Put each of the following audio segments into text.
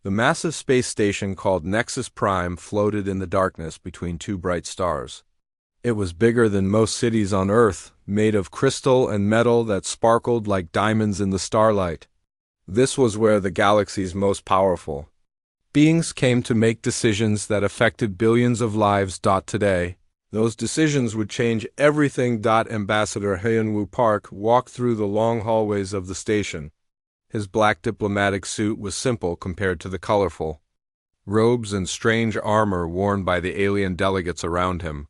The massive space station called Nexus Prime floated in the darkness between two bright stars. It was bigger than most cities on Earth, made of crystal and metal that sparkled like diamonds in the starlight. This was where the galaxy's most powerful beings came to make decisions that affected billions of lives. Today, those decisions would change everything. Ambassador Hyunwoo Park walked through the long hallways of the station. His black diplomatic suit was simple compared to the colorful robes and strange armor worn by the alien delegates around him.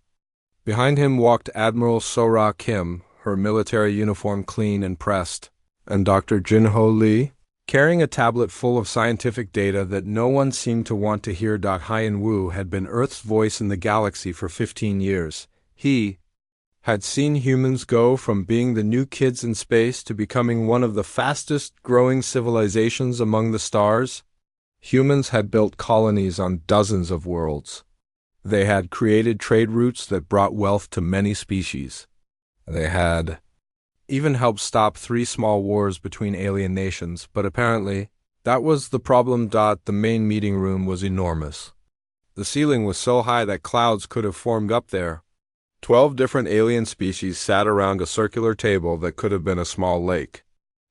Behind him walked Admiral Sora Kim, her military uniform clean and pressed, and Dr. Jinho Lee, carrying a tablet full of scientific data that no one seemed to want to hear. Hyunwoo had been Earth's voice in the galaxy for 15 years. He had seen humans go from being the new kids in space to becoming one of the fastest-growing civilizations among the stars. Humans had built colonies on dozens of worlds. They had created trade routes that brought wealth to many species. They had even helped stop 3 small wars between alien nations, but apparently that was the problem. The main meeting room was enormous. The ceiling was so high that clouds could have formed up there. 12 different alien species sat around a circular table that could have been a small lake.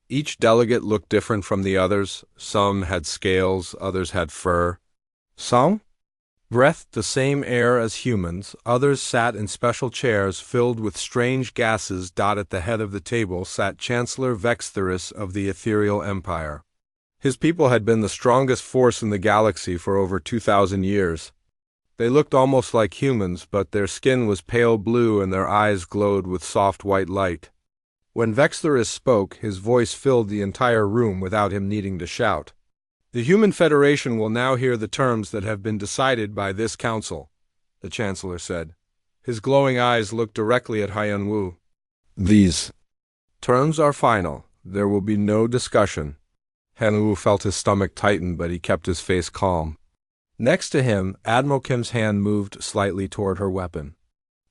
Each delegate looked different from the others. Some had scales, others had fur. Some breathed the same air as humans, others sat in special chairs filled with strange gases. At the head of the table sat Chancellor Vextheris of the Ethereal Empire. His people had been the strongest force in the galaxy for over 2,000 years. They looked almost like humans, but their skin was pale blue and their eyes glowed with soft white light. When Vextheris spoke, his voice filled the entire room without him needing to shout. The Human Federation will now hear the terms that have been decided by this council, the Chancellor said. His glowing eyes looked directly at Hyunwoo. These terms are final. There will be no discussion. Hyunwoo felt his stomach tighten, but he kept his face calm. Next to him, Admiral Kim's hand moved slightly toward her weapon.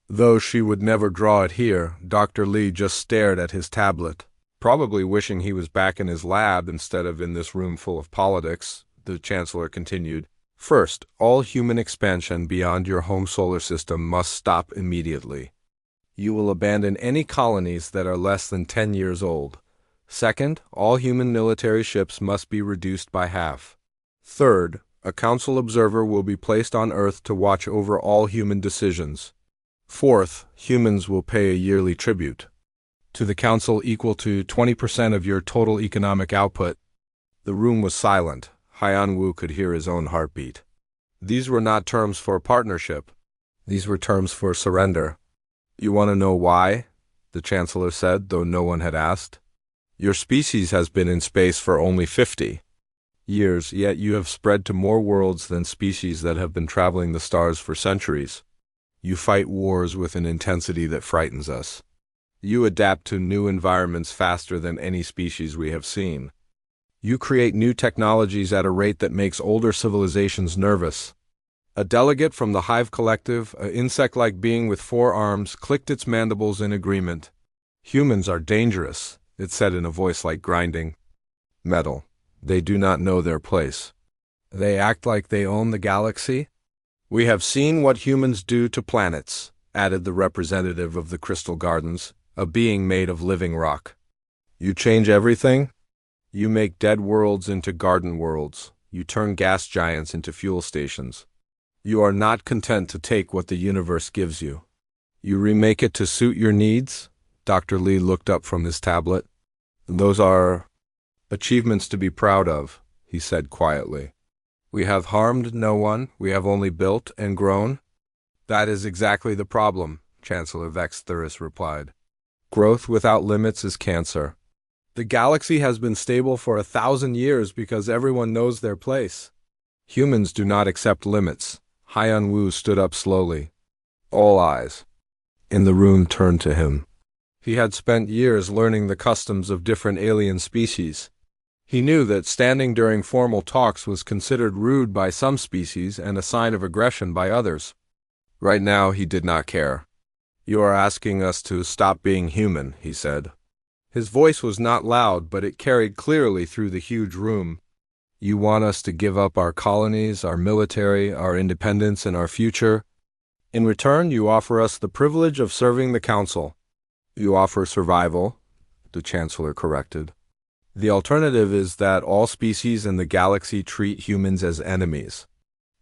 Though she would never draw it here, Dr. Lee just stared at his tablet, probably wishing he was back in his lab instead of in this room full of politics. The Chancellor continued. First, all human expansion beyond your home solar system must stop immediately. You will abandon any colonies that are less than 10 years old. Second, all human military ships must be reduced by half. Third, a council observer will be placed on Earth to watch over all human decisions. Fourth, humans will pay a yearly tribute to the council equal to 20% of your total economic output. The room was silent. Hyunwoo could hear his own heartbeat. These were not terms for partnership. These were terms for surrender. You want to know why? The Chancellor said, though no one had asked. Your species has been in space for only 50 years, yet you have spread to more worlds than species that have been traveling the stars for centuries. You fight wars with an intensity that frightens us. You adapt to new environments faster than any species we have seen. You create new technologies at a rate that makes older civilizations nervous. A delegate from the Hive Collective, an insect-like being with 4 arms, clicked its mandibles in agreement. Humans are dangerous, it said in a voice like grinding metal. They do not know their place. They act like they own the galaxy. We have seen what humans do to planets, added the representative of the Crystal Gardens, a being made of living rock. You change everything? You make dead worlds into garden worlds. You turn gas giants into fuel stations. You are not content to take what the universe gives you. You remake it to suit your needs? Dr. Lee looked up from his tablet. Those are achievements to be proud of, he said quietly. We have harmed no one, we have only built and grown. That is exactly the problem, Chancellor Vextheris replied. Growth without limits is cancer. The galaxy has been stable for 1,000 years because everyone knows their place. Humans do not accept limits. Hyunwoo stood up slowly. All eyes in the room turned to him. He had spent years learning the customs of different alien species. He knew that standing during formal talks was considered rude by some species and a sign of aggression by others. Right now, he did not care. You are asking us to stop being human, he said. His voice was not loud, but it carried clearly through the huge room. You want us to give up our colonies, our military, our independence, and our future? In return, you offer us the privilege of serving the Council. You offer survival, the Chancellor corrected. The alternative is that all species in the galaxy treat humans as enemies.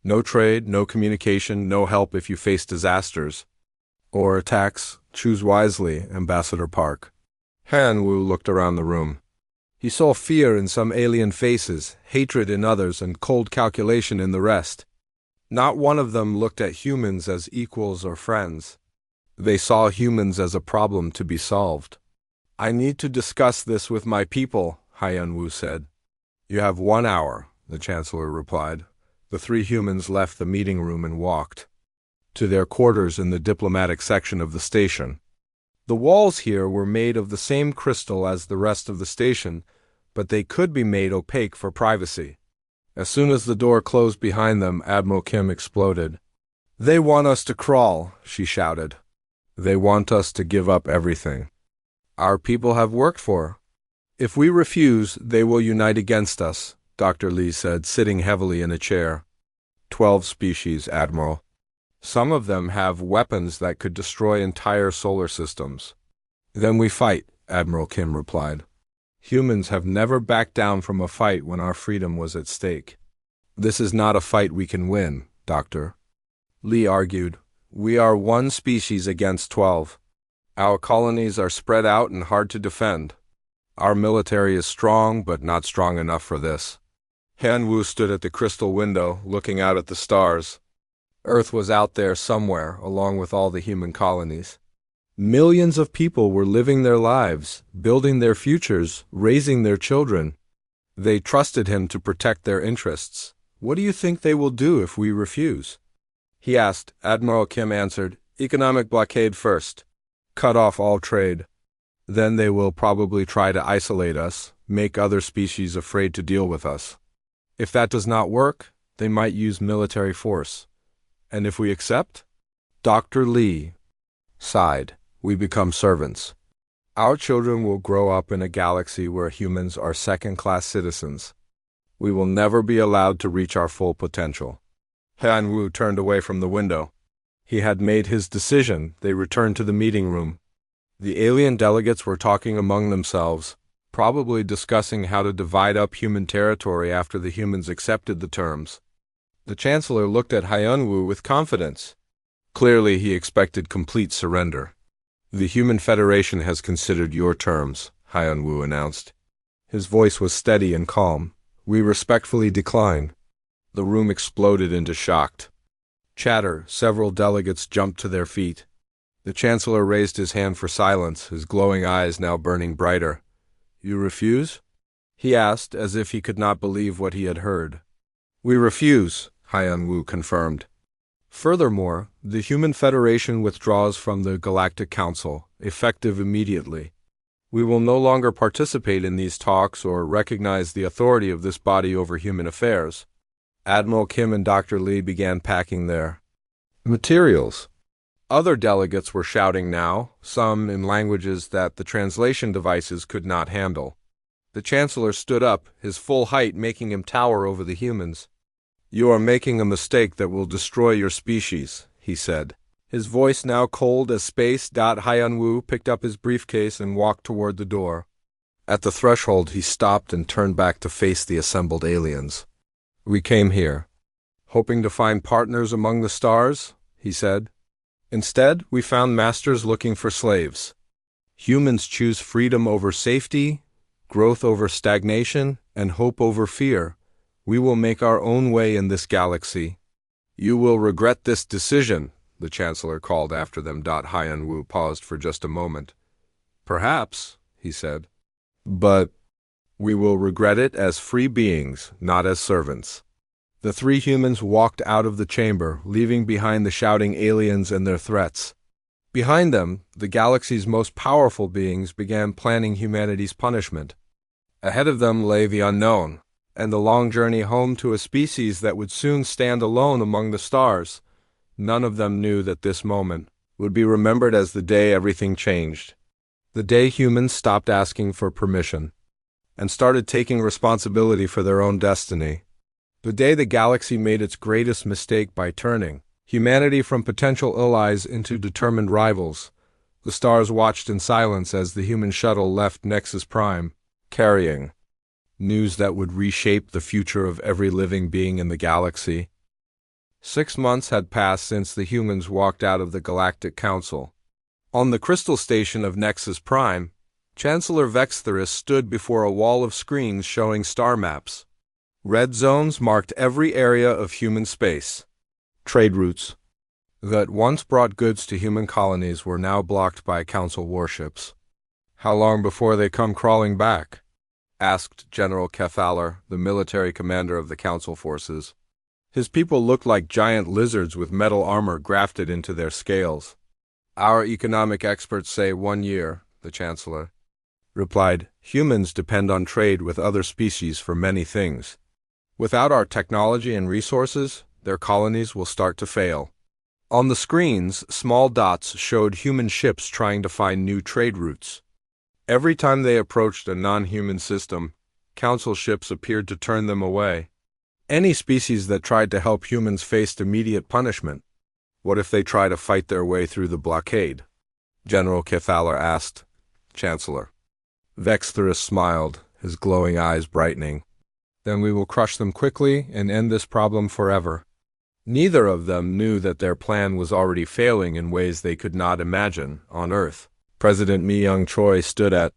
No trade, no communication, no help if you face disasters. Or attacks. Choose wisely, Ambassador Park. Han Wu looked around the room. He saw fear in some alien faces, hatred in others, and cold calculation in the rest. Not one of them looked at humans as equals or friends. They saw humans as a problem to be solved. I need to discuss this with my people, Haiyan Wu said. You have 1 hour, the Chancellor replied. The 3 humans left the meeting room and walked to their quarters in the diplomatic section of the station. The walls here were made of the same crystal as the rest of the station, but they could be made opaque for privacy. As soon as the door closed behind them, Admiral Kim exploded. They want us to crawl, she shouted. They want us to give up everything our people have worked for. If we refuse, they will unite against us, Dr. Li said, sitting heavily in a chair. 12 species, Admiral. Some of them have weapons that could destroy entire solar systems. Then we fight, Admiral Kim replied. Humans have never backed down from a fight when our freedom was at stake. This is not a fight we can win, Doctor. Li argued. We are 1 species against 12. Our colonies are spread out and hard to defend. Our military is strong, but not strong enough for this. Han Wu stood at the crystal window, looking out at the stars. Earth was out there somewhere, along with all the human colonies. Millions of people were living their lives, building their futures, raising their children. They trusted him to protect their interests. What do you think they will do if we refuse? He asked. Admiral Kim answered, economic blockade first. Cut off all trade. Then they will probably try to isolate us, make other species afraid to deal with us. If that does not work, they might use military force. And if we accept? Dr. Li sighed. We become servants. Our children will grow up in a galaxy where humans are second-class citizens. We will never be allowed to reach our full potential. Han Wu turned away from the window. He had made his decision. They returned to the meeting room. The alien delegates were talking among themselves, probably discussing how to divide up human territory after the humans accepted the terms. The Chancellor looked at Haiyan Wu with confidence. Clearly he expected complete surrender. The Human Federation has considered your terms, Haiyan Wu announced. His voice was steady and calm. We respectfully decline. The room exploded into shocked chatter. Several delegates jumped to their feet. The Chancellor raised his hand for silence, his glowing eyes now burning brighter. You refuse? He asked, as if he could not believe what he had heard. We refuse, Haiyan Wu confirmed. Furthermore, the Human Federation withdraws from the Galactic Council, effective immediately. We will no longer participate in these talks or recognize the authority of this body over human affairs. Admiral Kim and Dr. Li began packing their materials. Other delegates were shouting now, some in languages that the translation devices could not handle. The Chancellor stood up, his full height making him tower over the humans. You are making a mistake that will destroy your species, he said. His voice now cold as space. Haiyan Wu picked up his briefcase and walked toward the door. At the threshold he stopped and turned back to face the assembled aliens. We came here, hoping to find partners among the stars, he said. Instead, we found masters looking for slaves. Humans choose freedom over safety, growth over stagnation, and hope over fear. We will make our own way in this galaxy. You will regret this decision, the Chancellor called after them. Haiyan Wu paused for just a moment. Perhaps, he said. But we will regret it as free beings, not as servants. The 3 humans walked out of the chamber, leaving behind the shouting aliens and their threats. Behind them, the galaxy's most powerful beings began planning humanity's punishment. Ahead of them lay the unknown, and the long journey home to a species that would soon stand alone among the stars. None of them knew that this moment would be remembered as the day everything changed. The day humans stopped asking for permission. and started taking responsibility for their own destiny. The day the galaxy made its greatest mistake by turning humanity from potential allies into determined rivals, the stars watched in silence as the human shuttle left Nexus Prime, carrying news that would reshape the future of every living being in the galaxy. 6 months had passed since the humans walked out of the Galactic Council. On the crystal station of Nexus Prime, Chancellor Vextheris stood before a wall of screens showing star maps. Red zones marked every area of human space. Trade routes that once brought goods to human colonies were now blocked by Council warships. "How long before they come crawling back?" asked General Kefauver, the military commander of the Council forces. His people looked like giant lizards with metal armor grafted into their scales. "Our economic experts say 1 year," the Chancellor replied. "Humans depend on trade with other species for many things. Without our technology and resources, their colonies will start to fail." On the screens, small dots showed human ships trying to find new trade routes. Every time they approached a non-human system, Council ships appeared to turn them away. Any species that tried to help humans faced immediate punishment. "What if they try to fight their way through the blockade?" General Kefauver asked. "Chancellor." Vextheris smiled, his glowing eyes brightening. "Then we will crush them quickly and end this problem forever." Neither of them knew that their plan was already failing in ways they could not imagine on Earth. President Mi-young Choi stood at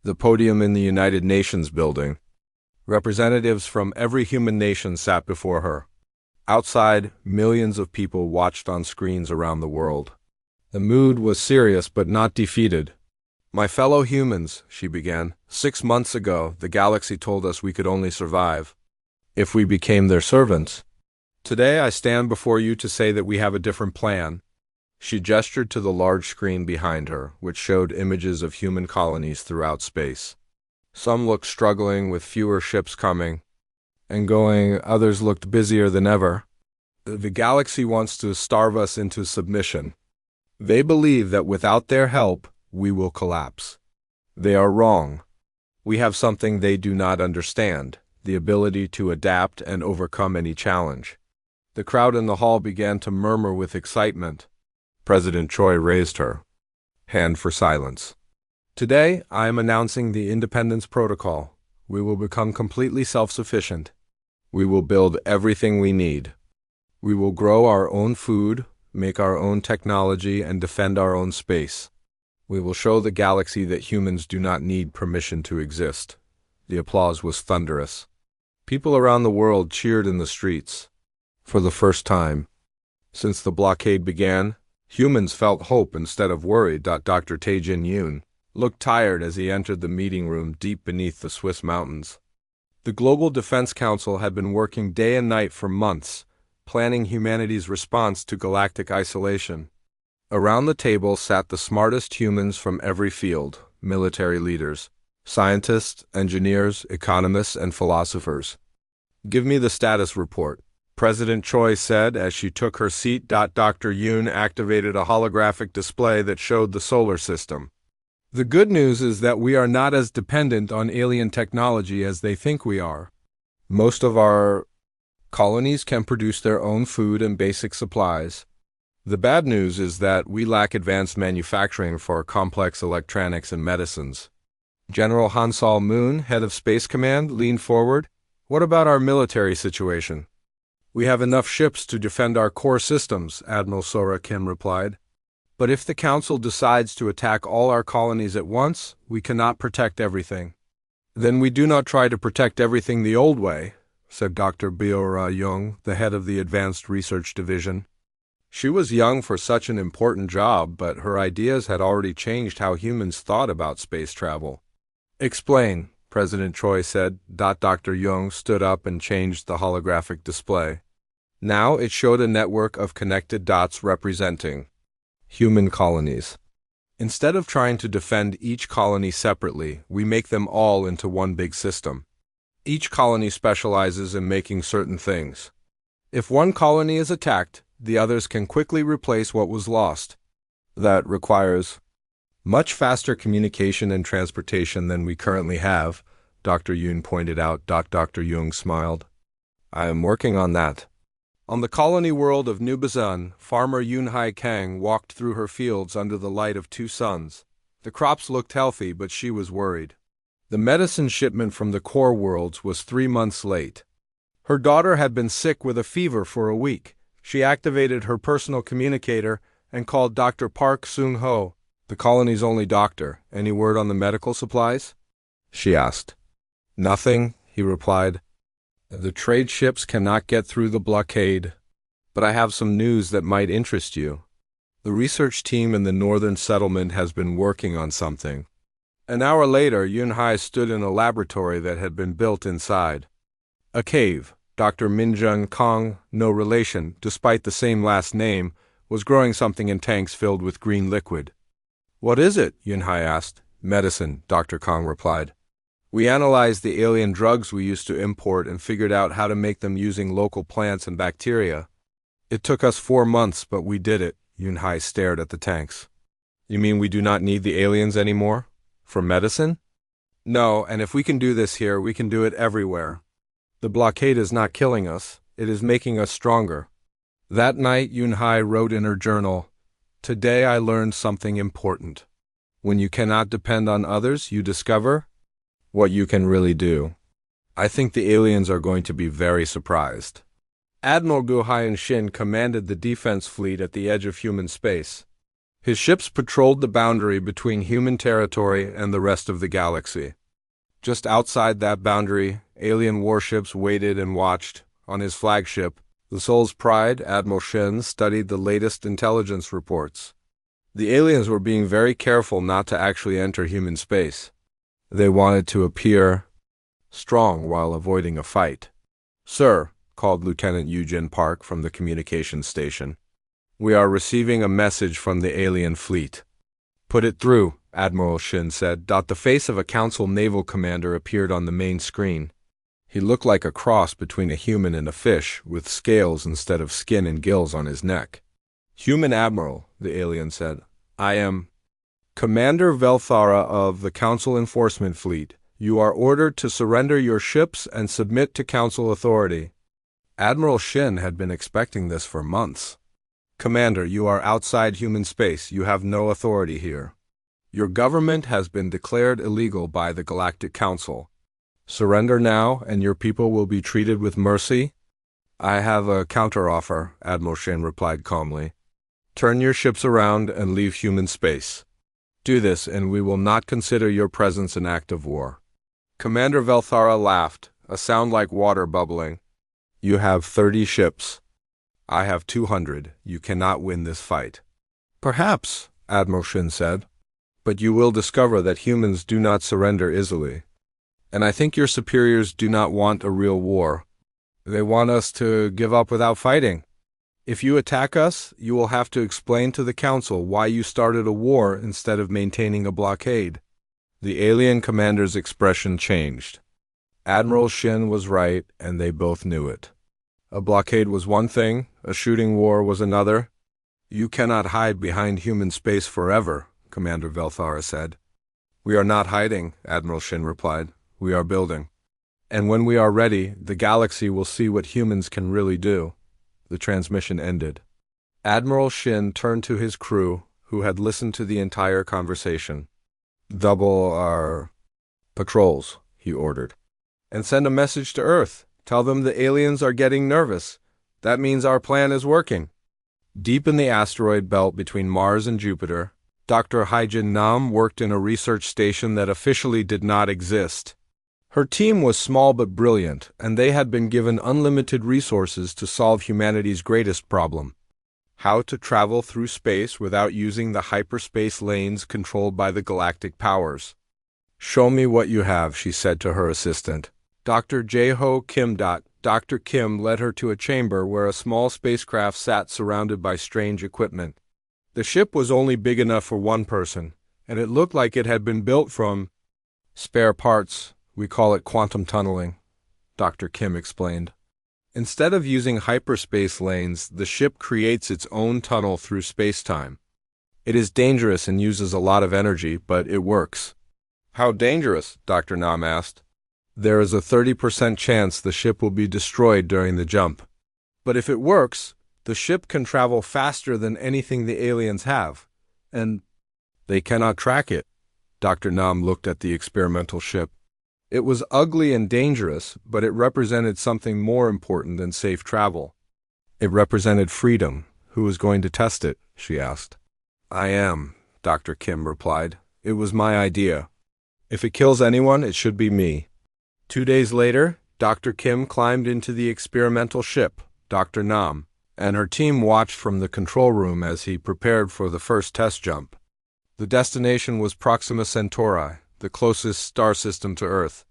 the podium in the United Nations building. Representatives from every human nation sat before her. Outside, millions of people watched on screens around the world. The mood was serious but not defeated. "My fellow humans," she began, "6 months ago, the galaxy told us we could only survive if we became their servants. Today I stand before you to say that we have a different plan." She gestured to the large screen behind her, which showed images of human colonies throughout space. Some looked struggling with fewer ships coming and going, others looked busier than ever. "The galaxy wants to starve us into submission. They believe that without their help, we will collapse. They are wrong. We have something they do not understand, the ability to adapt and overcome any challenge." The crowd in the hall began to murmur with excitement. President Choi raised her hand for silence. "Today, I am announcing the Independence Protocol. We will become completely self-sufficient. We will build everything we need. We will grow our own food, make our own technology, and defend our own space. We will show the galaxy that humans do not need permission to exist." The applause was thunderous. People around the world cheered in the streets. For the first time since the blockade began, humans felt hope instead of worry. Dr. Tae-jin Yoon looked tired as he entered the meeting room deep beneath the Swiss mountains. The Global Defense Council had been working day and night for months, planning humanity's response to galactic isolation. Around the table sat the smartest humans from every field: military leaders, scientists, engineers, economists, and philosophers. "Give me the status report," President Choi said as she took her seat. Dr. Yoon activated a holographic display that showed the solar system. "The good news is that we are not as dependent on alien technology as they think we are. Most of our colonies can produce their own food and basic supplies. The bad news is that we lack advanced manufacturing for complex electronics and medicines." General Hansol Moon, head of Space Command, leaned forward. "What about our military situation?" "We have enough ships to defend our core systems," Admiral Sora Kim replied. "But if the Council decides to attack all our colonies at once, we cannot protect everything." "Then we do not try to protect everything the old way," said Dr. Byora Young, the head of the Advanced Research Division. She was young for such an important job, but her ideas had already changed how humans thought about space travel. "Explain," President Choi said. Dr. Young stood up and changed the holographic display. Now it showed a network of connected dots representing human colonies. Instead of trying to defend each colony separately, we make them all into one big system. Each colony specializes in making certain things. If one colony is attacked, the others can quickly replace what was lost. That requires much faster communication and transportation than we currently have, Dr. Yoon pointed out. Dr. Yoon smiled. I am working on that. On the colony world of New Bazan, farmer Yunhai Kang walked through her fields under the light of two suns. The crops looked healthy, but she was worried. The medicine shipment from the core worlds was 3 months late. Her daughter had been sick with a fever for a week. She activated her personal communicator and called Dr. Park Seung-ho, the colony's only doctor. Any word on the medical supplies? She asked. Nothing, he replied. The trade ships cannot get through the blockade. But I have some news that might interest you. The research team in the northern settlement has been working on something. An hour later, Yunhai stood in a laboratory that had been built inside. A cave. Dr. Minjung Kong, no relation, despite the same last name, was growing something in tanks filled with green liquid. What is it? Yunhai asked. Medicine, Dr. Kong replied. We analyzed the alien drugs we used to import and figured out how to make them using local plants and bacteria. It took us 4 months, but we did it. Yunhai stared at the tanks. You mean we do not need the aliens anymore? For medicine? No, and if we can do this here, we can do it everywhere. The blockade is not killing us. It is making us stronger. That night, Yunhai wrote in her journal, Today I learned something important. When you cannot depend on others, you discover what you can really do. I think the aliens are going to be very surprised. Admiral Guhaiyan Shin commanded the defense fleet at the edge of human space. His ships patrolled the boundary between human territory and the rest of the galaxy. Just outside that boundary, alien warships waited and watched. On his flagship, the Soul's Pride, Admiral Shin studied the latest intelligence reports. The aliens were being very careful not to actually enter human space. They wanted to appear strong while avoiding a fight. Sir, called Lieutenant Eugene Park from the communications station. We are receiving a message from the alien fleet. Put it through, Admiral Shin said. The face of a council naval commander appeared on the main screen. He looked like a cross between a human and a fish, with scales instead of skin and gills on his neck. Human Admiral, the alien said. I am Commander Velthara of the Council Enforcement Fleet. You are ordered to surrender your ships and submit to Council authority. Admiral Shin had been expecting this for months. Commander, you are outside human space. You have no authority here. Your government has been declared illegal by the Galactic Council. Surrender now, and your people will be treated with mercy. I have a counteroffer, Admiral Shin replied calmly. Turn your ships around and leave human space. Do this, and we will not consider your presence an act of war. Commander Velthara laughed, a sound like water bubbling. You have 30 ships. I have 200. You cannot win this fight. Perhaps, Admiral Shin said. But you will discover that humans do not surrender easily. And I think your superiors do not want a real war. They want us to give up without fighting. If you attack us, you will have to explain to the Council why you started a war instead of maintaining a blockade. The alien commander's expression changed. Admiral Shin was right, and they both knew it. A blockade was one thing, a shooting war was another. You cannot hide behind human space forever, Commander Velthara said. We are not hiding, Admiral Shin replied. We are building. And when we are ready, the galaxy will see what humans can really do. The transmission ended. Admiral Shin turned to his crew, who had listened to the entire conversation. Double our patrols, he ordered. And send a message to Earth. Tell them the aliens are getting nervous. That means our plan is working. Deep in the asteroid belt between Mars and Jupiter, Dr. Haijin Nam worked in a research station that officially did not exist. Her team was small but brilliant, and they had been given unlimited resources to solve humanity's greatest problem: how to travel through space without using the hyperspace lanes controlled by the galactic powers. Show me what you have, she said to her assistant. Dr. Jae-ho Kim. Dr. Kim led her to a chamber where a small spacecraft sat surrounded by strange equipment. The ship was only big enough for one person, and it looked like it had been built from spare parts. We call it quantum tunneling, Dr. Kim explained. Instead of using hyperspace lanes, the ship creates its own tunnel through space-time. It is dangerous and uses a lot of energy, but it works. How dangerous? Dr. Nam asked. There is a 30% chance the ship will be destroyed during the jump. But if it works, the ship can travel faster than anything the aliens have, and they cannot track it. Dr. Nam looked at the experimental ship. It was ugly and dangerous, but it represented something more important than safe travel. It represented freedom. Who was going to test it? She asked. I am, Dr. Kim replied. It was my idea. If it kills anyone, it should be me. 2 days later, Dr. Kim climbed into the experimental ship, Dr. Nam, and her team watched from the control room as he prepared for the first test jump. The destination was Proxima Centauri, the closest star system to Earth.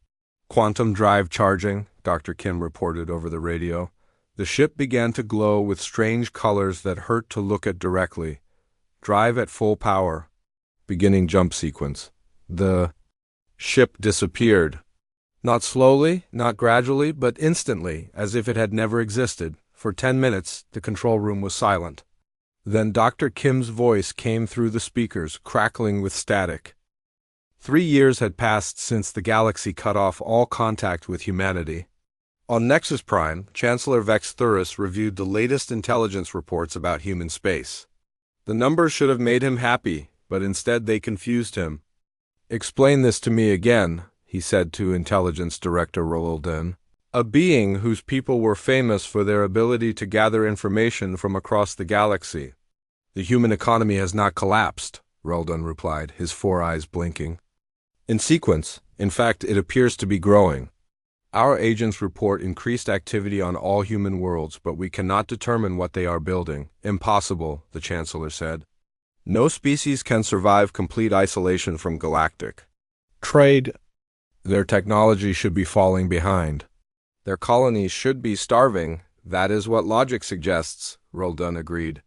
Quantum drive charging, Dr. Kim reported over the radio. The ship began to glow with strange colors that hurt to look at directly. Drive at full power. Beginning jump sequence. The ship disappeared. Not slowly, not gradually, but instantly, as if it had never existed. For 10 minutes, the control room was silent. Then Dr. Kim's voice came through the speakers, crackling with static. 3 years had passed since the galaxy cut off all contact with humanity. On Nexus Prime, Chancellor Vex Thuris reviewed the latest intelligence reports about human space. The numbers should have made him happy, but instead they confused him. Explain this to me again, he said to Intelligence Director Roldan. A being whose people were famous for their ability to gather information from across the galaxy. The human economy has not collapsed, Roldan replied, his 4 eyes blinking. In sequence, in fact, it appears to be growing. Our agents report increased activity on all human worlds, but we cannot determine what they are building. Impossible, the Chancellor said. No species can survive complete isolation from galactic trade. Their technology should be falling behind. Their colonies should be starving. That is what logic suggests, Roldan agreed.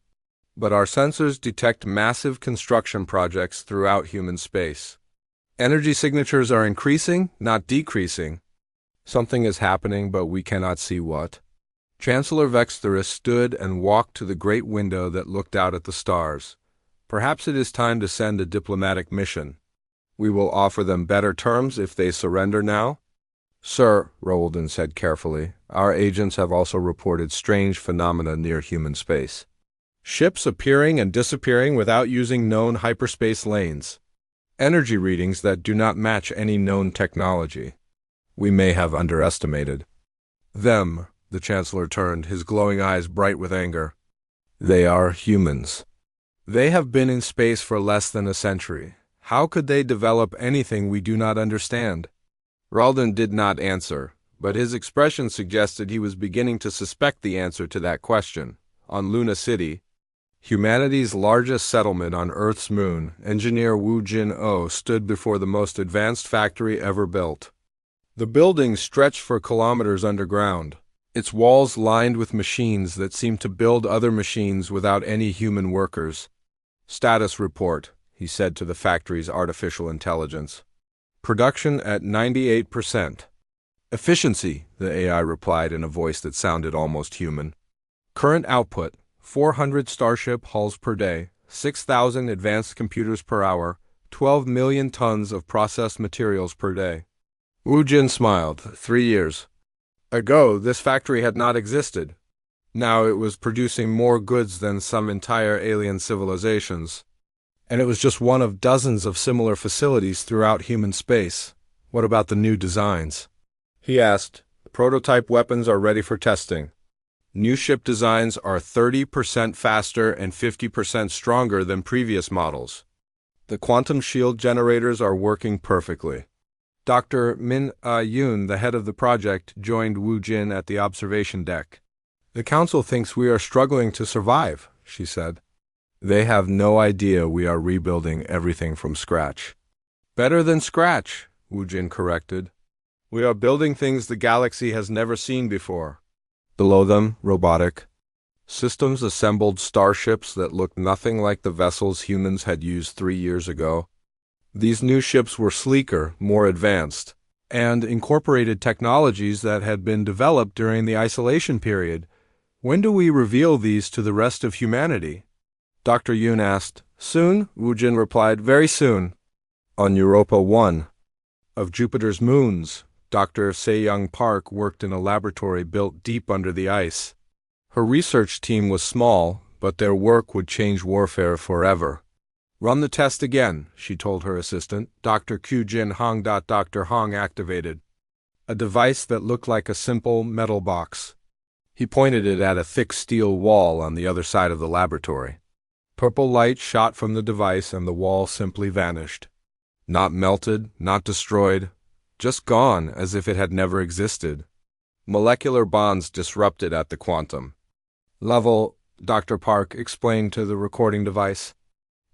But our sensors detect massive construction projects throughout human space. Energy signatures are increasing, not decreasing. Something is happening, but we cannot see what. Chancellor Vex Thuris stood and walked to the great window that looked out at the stars. Perhaps it is time to send a diplomatic mission. We will offer them better terms if they surrender now. Sir, Roldan said carefully, our agents have also reported strange phenomena near human space. Ships appearing and disappearing without using known hyperspace lanes. Energy readings that do not match any known technology. We may have underestimated them. The Chancellor turned, his glowing eyes bright with anger. They are humans. They have been in space for less than a century. How could they develop anything we do not understand? Roldan did not answer, but his expression suggested he was beginning to suspect the answer to that question. On Luna City, humanity's largest settlement on Earth's moon, engineer Wu Jin-oh stood before the most advanced factory ever built. The building stretched for kilometers underground, its walls lined with machines that seemed to build other machines without any human workers. Status report, he said to the factory's artificial intelligence. Production at 98%. Efficiency, the AI replied in a voice that sounded almost human. Current output, 400 Starship hulls per day, 6,000 advanced computers per hour, 12 million tons of processed materials per day. Wu Jin smiled. 3 years ago, this factory had not existed. Now it was producing more goods than some entire alien civilizations. And it was just one of dozens of similar facilities throughout human space. What about the new designs? He asked. Prototype weapons are ready for testing. New ship designs are 30% faster and 50% stronger than previous models. The quantum shield generators are working perfectly. Dr. Min-Yoon, the head of the project, joined Wu Jin at the observation deck. The council thinks we are struggling to survive, she said. They have no idea we are rebuilding everything from scratch. Better than scratch, Wu Jin corrected. We are building things the galaxy has never seen before. Below them, robotic systems assembled starships that looked nothing like the vessels humans had used 3 years ago. These new ships were sleeker, more advanced, and incorporated technologies that had been developed during the isolation period. When do we reveal these to the rest of humanity? Dr. Yoon asked. Soon, Wu Jin replied, very soon. On Europa 1 of Jupiter's moons, Dr. Se-young Park worked in a laboratory built deep under the ice. Her research team was small, but their work would change warfare forever. "Run the test again," she told her assistant. Dr. Q-Jin Hong. Dr. Hong activated a device that looked like a simple metal box. He pointed it at a thick steel wall on the other side of the laboratory. Purple light shot from the device and the wall simply vanished. Not melted, not destroyed, just gone as if it had never existed. Molecular bonds disrupted at the quantum level, Dr. Park explained to the recording device.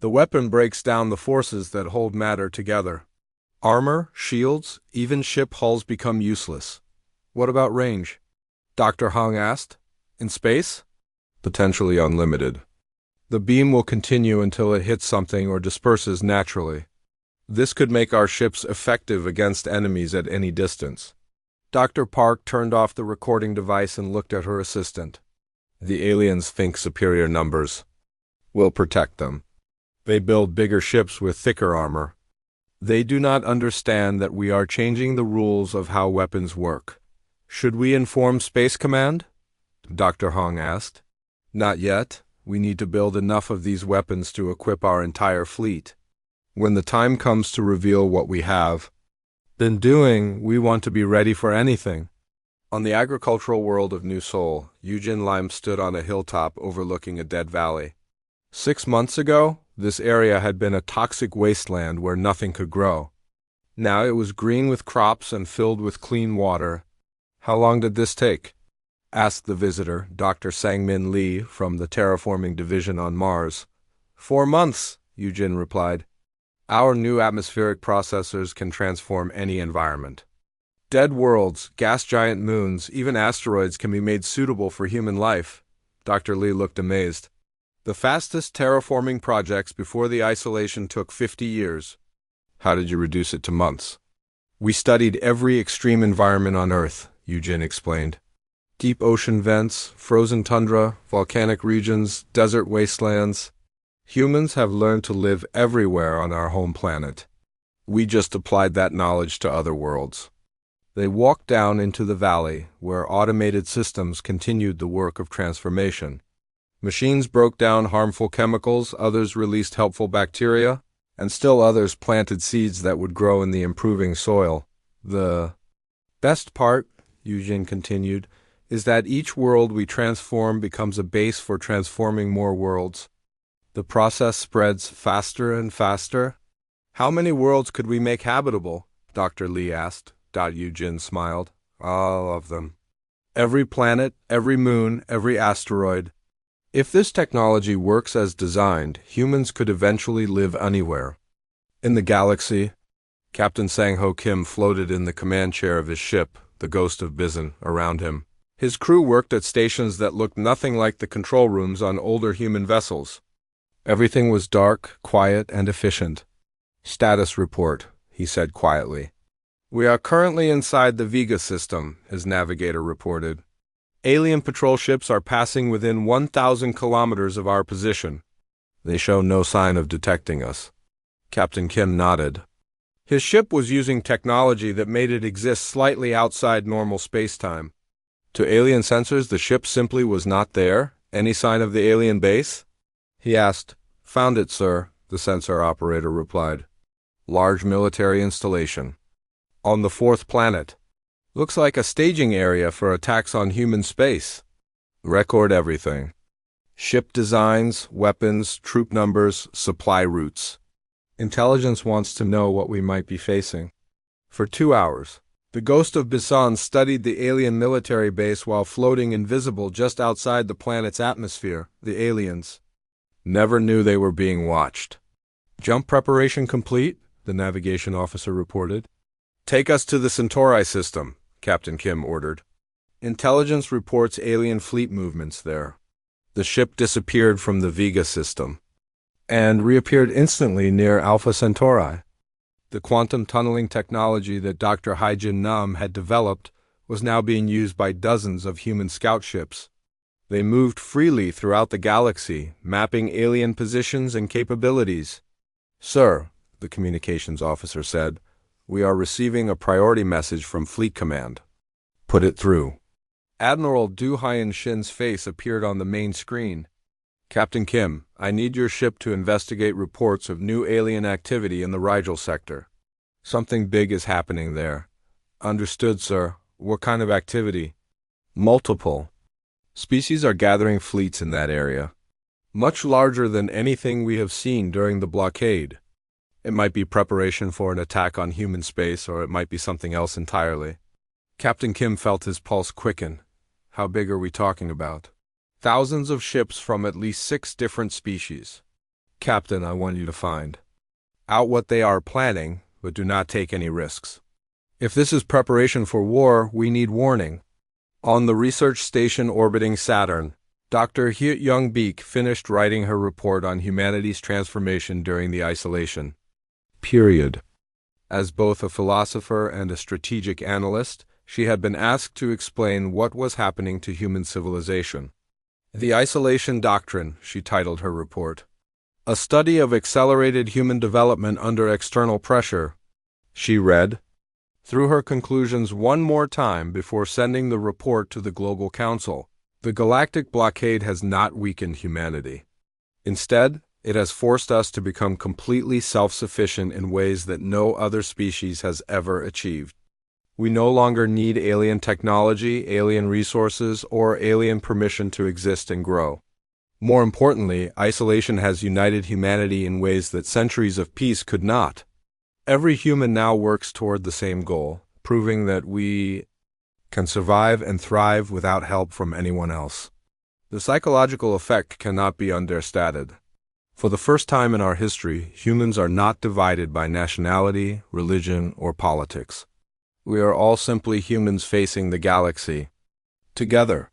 The weapon breaks down the forces that hold matter together. Armor, shields, even ship hulls become useless. What about range? Dr. Hong asked. In space? Potentially unlimited. The beam will continue until it hits something or disperses naturally. This could make our ships effective against enemies at any distance. Dr. Park turned off the recording device and looked at her assistant. The aliens think superior numbers will protect them. They build bigger ships with thicker armor. They do not understand that we are changing the rules of how weapons work. Should we inform Space Command? Dr. Hong asked. Not yet. We need to build enough of these weapons to equip our entire fleet. When the time comes to reveal what we have been doing, we want to be ready for anything. On the agricultural world of New Seoul, Eugene Lim stood on a hilltop overlooking a dead valley. 6 months ago, this area had been a toxic wasteland where nothing could grow. Now it was green with crops and filled with clean water. How long did this take? Asked the visitor, Dr. Sang-Min Lee from the Terraforming Division on Mars. 4 months, Eugene replied. Our new atmospheric processors can transform any environment. Dead worlds, gas giant moons, even asteroids can be made suitable for human life. Dr. Lee looked amazed. The fastest terraforming projects before the isolation took 50 years. How did you reduce it to months? We studied every extreme environment on Earth, Eugene explained. Deep ocean vents, frozen tundra, volcanic regions, desert wastelands. Humans have learned to live everywhere on our home planet. We just applied that knowledge to other worlds. They walked down into the valley, where automated systems continued the work of transformation. Machines broke down harmful chemicals, others released helpful bacteria, and still others planted seeds that would grow in the improving soil. The best part, Eugene continued, is that each world we transform becomes a base for transforming more worlds. The process spreads faster and faster. How many worlds could we make habitable? Dr. Lee asked. Eugene smiled. All of them. Every planet, every moon, every asteroid. If this technology works as designed, humans could eventually live anywhere. In the galaxy, Captain Sang-Ho Kim floated in the command chair of his ship, the Ghost of Bison, around him. His crew worked at stations that looked nothing like the control rooms on older human vessels. Everything was dark, quiet, and efficient. Status report, he said quietly. We are currently inside the Vega system, his navigator reported. Alien patrol ships are passing within 1,000 kilometers of our position. They show no sign of detecting us. Captain Kim nodded. His ship was using technology that made it exist slightly outside normal spacetime. To alien sensors, the ship simply was not there. Any sign of the alien base? He asked. Found it, sir, the sensor operator replied. Large military installation. On the 4th planet. Looks like a staging area for attacks on human space. Record everything. Ship designs, weapons, troop numbers, supply routes. Intelligence wants to know what we might be facing. For 2 hours, the Ghost of Bison studied the alien military base while floating invisible just outside the planet's atmosphere. The aliens never knew they were being watched. Jump preparation complete, the navigation officer reported. Take us to the Centauri system, Captain Kim ordered. Intelligence reports alien fleet movements there. The ship disappeared from the Vega system and reappeared instantly near Alpha Centauri. The quantum tunneling technology that Dr. Haijin Nam had developed was now being used by dozens of human scout ships. They moved freely throughout the galaxy, mapping alien positions and capabilities. Sir, the communications officer said, We are receiving a priority message from Fleet Command. Put it through. Admiral Du Hyen-shin's face appeared on the main screen. Captain Kim, I need your ship to investigate reports of new alien activity in the Rigel sector. Something big is happening there. Understood, sir. What kind of activity? Multiple species are gathering fleets in that area. Much larger than anything we have seen during the blockade. It might be preparation for an attack on human space, or it might be something else entirely. Captain Kim felt his pulse quicken. How big are we talking about? Thousands of ships from at least 6 different species. Captain, I want you to find out what they are planning, but do not take any risks. If this is preparation for war, we need warning. On the research station orbiting Saturn, Dr. Hyut-Young Beek finished writing her report on humanity's transformation during the isolation period. As both a philosopher and a strategic analyst, she had been asked to explain what was happening to human civilization. The Isolation Doctrine, she titled her report. A study of accelerated human development under external pressure, she read through her conclusions one more time before sending the report to the Global Council. The galactic blockade has not weakened humanity. Instead, it has forced us to become completely self-sufficient in ways that no other species has ever achieved. We no longer need alien technology, alien resources, or alien permission to exist and grow. More importantly, isolation has united humanity in ways that centuries of peace could not. Every human now works toward the same goal, proving that we can survive and thrive without help from anyone else. The psychological effect cannot be understated. For the first time in our history, humans are not divided by nationality, religion, or politics. We are all simply humans facing the galaxy together.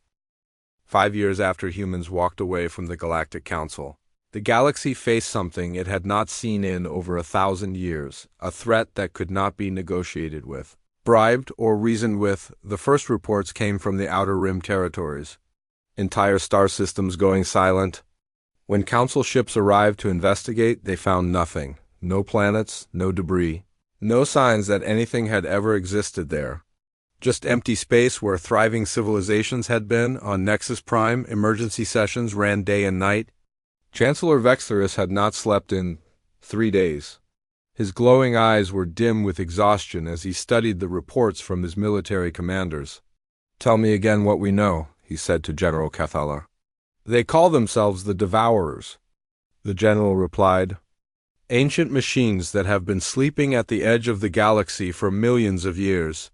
5 years after humans walked away from the Galactic Council, the galaxy faced something it had not seen in over 1,000 years, a threat that could not be negotiated with, bribed, or reasoned with. The first reports came from the Outer Rim territories. Entire star systems going silent. When Council ships arrived to investigate, they found nothing. No planets, no debris. No signs that anything had ever existed there. Just empty space where thriving civilizations had been. On Nexus Prime, emergency sessions ran day and night. Chancellor Vextheris had not slept in 3 days. His glowing eyes were dim with exhaustion as he studied the reports from his military commanders. Tell me again what we know, he said to General Cathalar. They call themselves the Devourers. The general replied, ancient machines that have been sleeping at the edge of the galaxy for millions of years.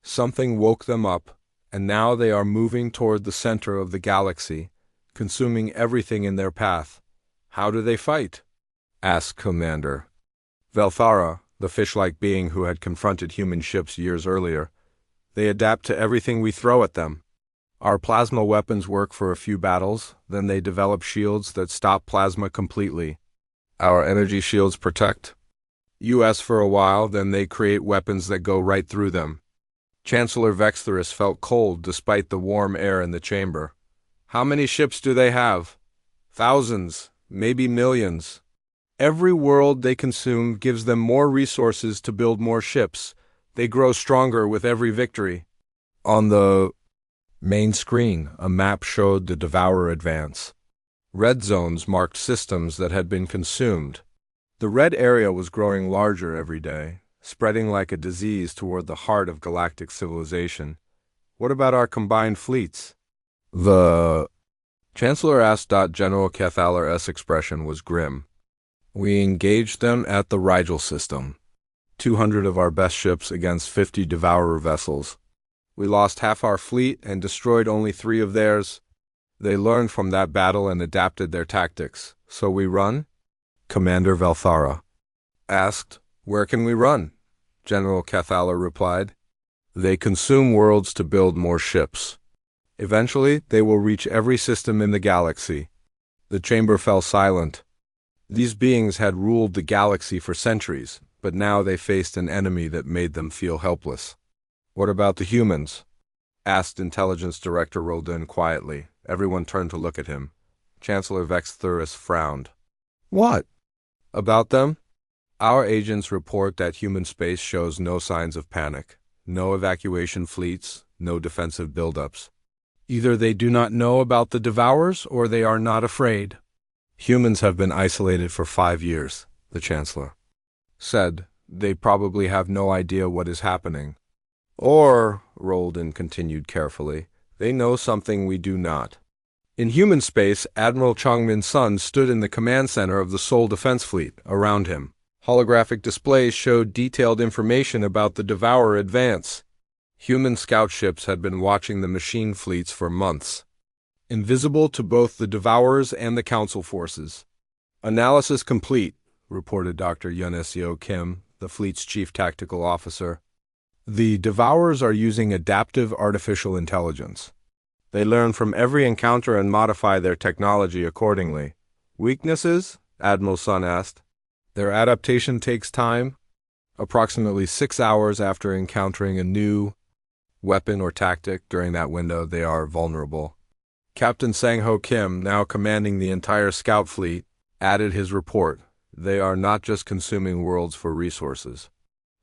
Something woke them up, and now they are moving toward the center of the galaxy, consuming everything in their path. How do they fight? Asked Commander Velthara, the fish-like being who had confronted human ships years earlier. They adapt to everything we throw at them. Our plasma weapons work for a few battles, then they develop shields that stop plasma completely. Our energy shields protect US for a while, then they create weapons that go right through them. Chancellor Vextheris felt cold despite the warm air in the chamber. How many ships do they have? Thousands, maybe millions. Every world they consume gives them more resources to build more ships. They grow stronger with every victory. On the main screen, a map showed the Devourer advance. Red zones marked systems that had been consumed. The red area was growing larger every day, spreading like a disease toward the heart of galactic civilization. What about our combined fleets? The Chancellor asked. General Cathalar's expression was grim. We engaged them at the Rigel system. 200 of our best ships against 50 Devourer vessels. We lost half our fleet and destroyed only 3 of theirs. They learned from that battle and adapted their tactics. So we run? Commander Velthara asked. Where can we run? General Cathalar replied. They consume worlds to build more ships. Eventually, they will reach every system in the galaxy. The chamber fell silent. These beings had ruled the galaxy for centuries, but now they faced an enemy that made them feel helpless. What about the humans? Asked Intelligence Director Roldan quietly. Everyone turned to look at him. Chancellor Vextheris frowned. What? About them? Our agents report that human space shows no signs of panic, no evacuation fleets, no defensive buildups. Either they do not know about the Devourers or they are not afraid. Humans have been isolated for 5 years, the Chancellor said. They probably have no idea what is happening. Or, Roldan continued carefully, they know something we do not. In human space, Admiral Chongmin's son stood in the command center of the Seoul Defense Fleet. Around him, holographic displays showed detailed information about the Devourer advance. Human scout ships had been watching the machine fleets for months, invisible to both the Devourers and the Council forces. Analysis complete, reported Dr. Yunesio Kim, the fleet's chief tactical officer. The Devourers are using adaptive artificial intelligence. They learn from every encounter and modify their technology accordingly. Weaknesses? Admiral Sun asked. Their adaptation takes time. Approximately 6 hours after encountering a new weapon or tactic. During that window, they are vulnerable. Captain Sang-ho Kim, now commanding the entire scout fleet, added his report. They are not just consuming worlds for resources.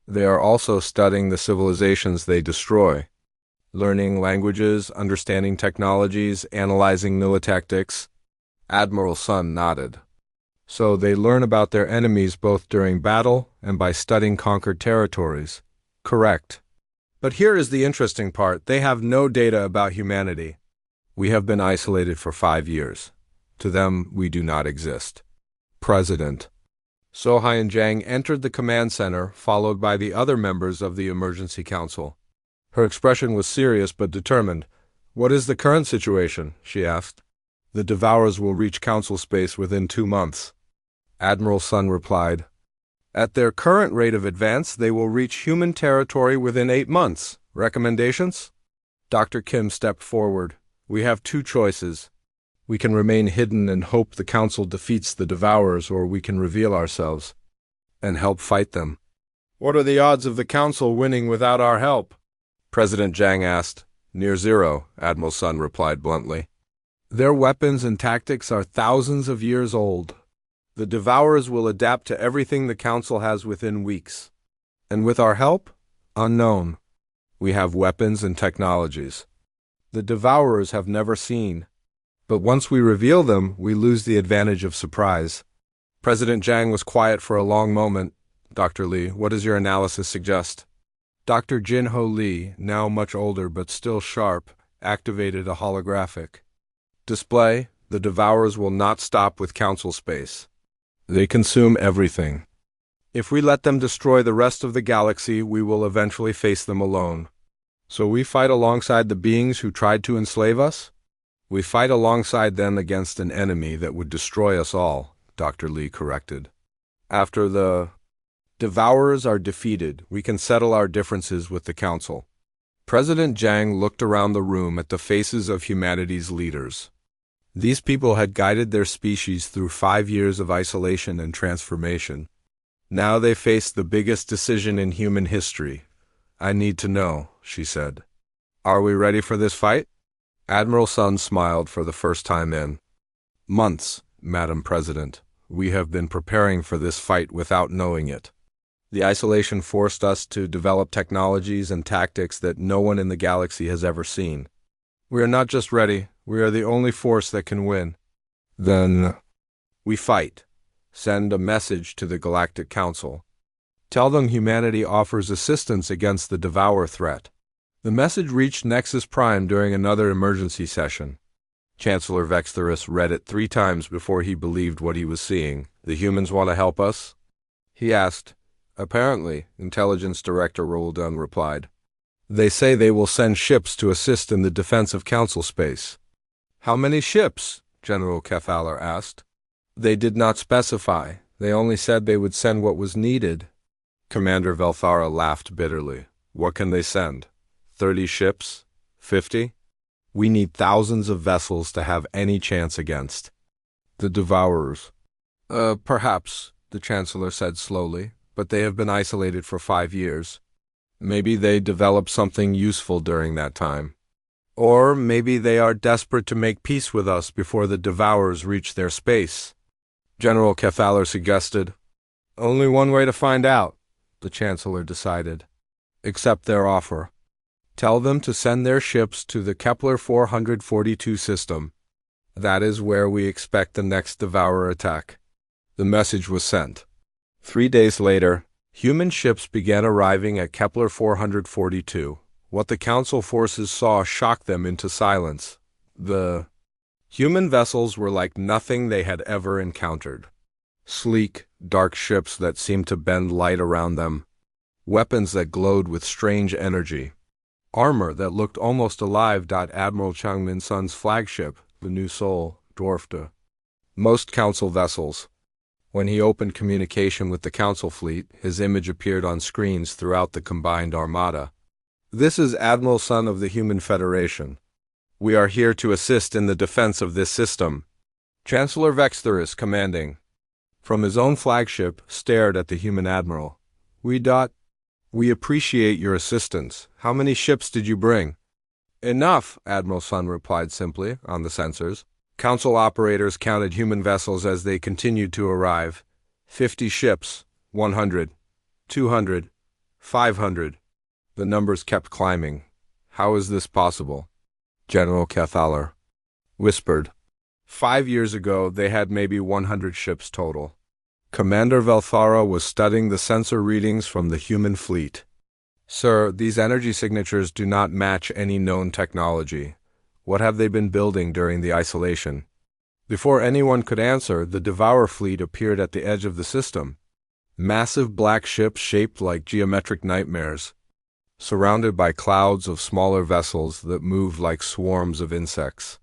They are also studying the civilizations they destroy, learning languages, understanding technologies, analyzing tactics. Admiral Sun nodded. So they learn about their enemies both during battle and by studying conquered territories. Correct. But here is the interesting part. They have no data about humanity. We have been isolated for 5 years. To them, we do not exist. President. So-Hyun Jang entered the command center, followed by the other members of the Emergency Council. Her expression was serious but determined. What is the current situation? She asked. The Devourers will reach Council space within 2 months. Admiral Sun replied. At their current rate of advance, they will reach human territory within 8 months. Recommendations? Dr. Kim stepped forward. We have 2 choices. We can remain hidden and hope the Council defeats the Devourers, or we can reveal ourselves and help fight them. What are the odds of the Council winning without our help? President Jang asked. Near 0, Admiral Sun replied bluntly. Their weapons and tactics are thousands of years old. The Devourers will adapt to everything the Council has within weeks. And with our help? Unknown. We have weapons and technologies the Devourers have never seen. But once we reveal them, we lose the advantage of surprise. President Jang was quiet for a long moment. Dr. Lee, what does your analysis suggest? Dr. Jin-Ho Lee, now much older but still sharp, activated a holographic display. The Devourers will not stop with Council space. They consume everything. If we let them destroy the rest of the galaxy, we will eventually face them alone. So we fight alongside the beings who tried to enslave us? We fight alongside them against an enemy that would destroy us all, Dr. Lee corrected. After the Devourers are defeated, we can settle our differences with the Council. President Jang looked around the room at the faces of humanity's leaders. These people had guided their species through 5 years of isolation and transformation. Now they faced the biggest decision in human history. I need to know, she said. Are we ready for this fight? Admiral Sun smiled for the first time in months, Madam President. We have been preparing for this fight without knowing it. The isolation forced us to develop technologies and tactics that no one in the galaxy has ever seen. We are not just ready, we are the only force that can win. Then we fight. Send a message to the Galactic Council. Tell them humanity offers assistance against the Devourer threat. The message reached Nexus Prime during another emergency session. Chancellor Vextheris read it 3 times before he believed what he was seeing. The humans want to help us? He asked. Apparently, Intelligence Director Roldan replied. They say they will send ships to assist in the defense of Council space. How many ships? General Kefaller asked. They did not specify. They only said they would send what was needed. Commander Velthara laughed bitterly. What can they send? 30 ships? 50? We need thousands of vessels to have any chance against the Devourers. Perhaps, the Chancellor said slowly, but they have been isolated for 5 years. Maybe they developed something useful during that time. Or maybe they are desperate to make peace with us before the Devourers reach their space. General Kefaller suggested. Only one way to find out, the Chancellor decided. Accept their offer. Tell them to send their ships to the Kepler 442 system. That is where we expect the next Devourer attack. The message was sent. 3 days later, human ships began arriving at Kepler 442. What the Council forces saw shocked them into silence. The human vessels were like nothing they had ever encountered. Sleek, dark ships that seemed to bend light around them. Weapons that glowed with strange energy. Armor that looked almost alive. Admiral Changmin-sun's flagship, the New Sol, dwarfed most Council vessels. When he opened communication with the Council fleet, his image appeared on screens throughout the combined armada. This is Admiral Sun of the Human Federation. We are here to assist in the defense of this system. Chancellor Vexter is commanding. From his own flagship, stared at the human admiral. We appreciate your assistance. How many ships did you bring? Enough, Admiral Sun replied simply, on the sensors. Council operators counted human vessels as they continued to arrive. 50 ships, 100, 200, 500. The numbers kept climbing. How is this possible? General Cathaler whispered. 5 years ago, they had maybe 100 ships total. Commander Velthara was studying the sensor readings from the human fleet. Sir, these energy signatures do not match any known technology. What have they been building during the isolation? Before anyone could answer, the Devourer fleet appeared at the edge of the system. Massive black ships shaped like geometric nightmares, surrounded by clouds of smaller vessels that moved like swarms of insects.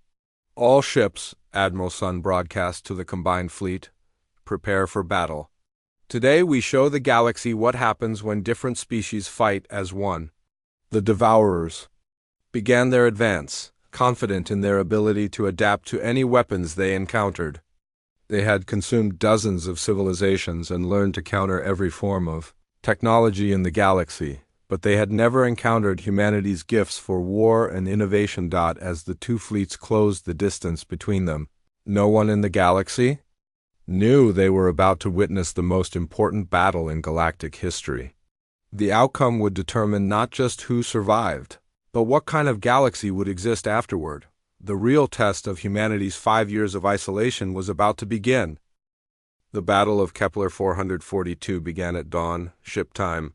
All ships, Admiral Sun broadcast to the combined fleet, prepare for battle. Today we show the galaxy what happens when different species fight as one. The Devourers began their advance, confident in their ability to adapt to any weapons they encountered. They had consumed dozens of civilizations and learned to counter every form of technology in the galaxy, but they had never encountered humanity's gifts for war and innovation. As the two fleets closed the distance between them, no one in the galaxy knew they were about to witness the most important battle in galactic history. The outcome would determine not just who survived, but what kind of galaxy would exist afterward. The real test of humanity's 5 years of isolation was about to begin. The Battle of Kepler 442 began at dawn, ship time.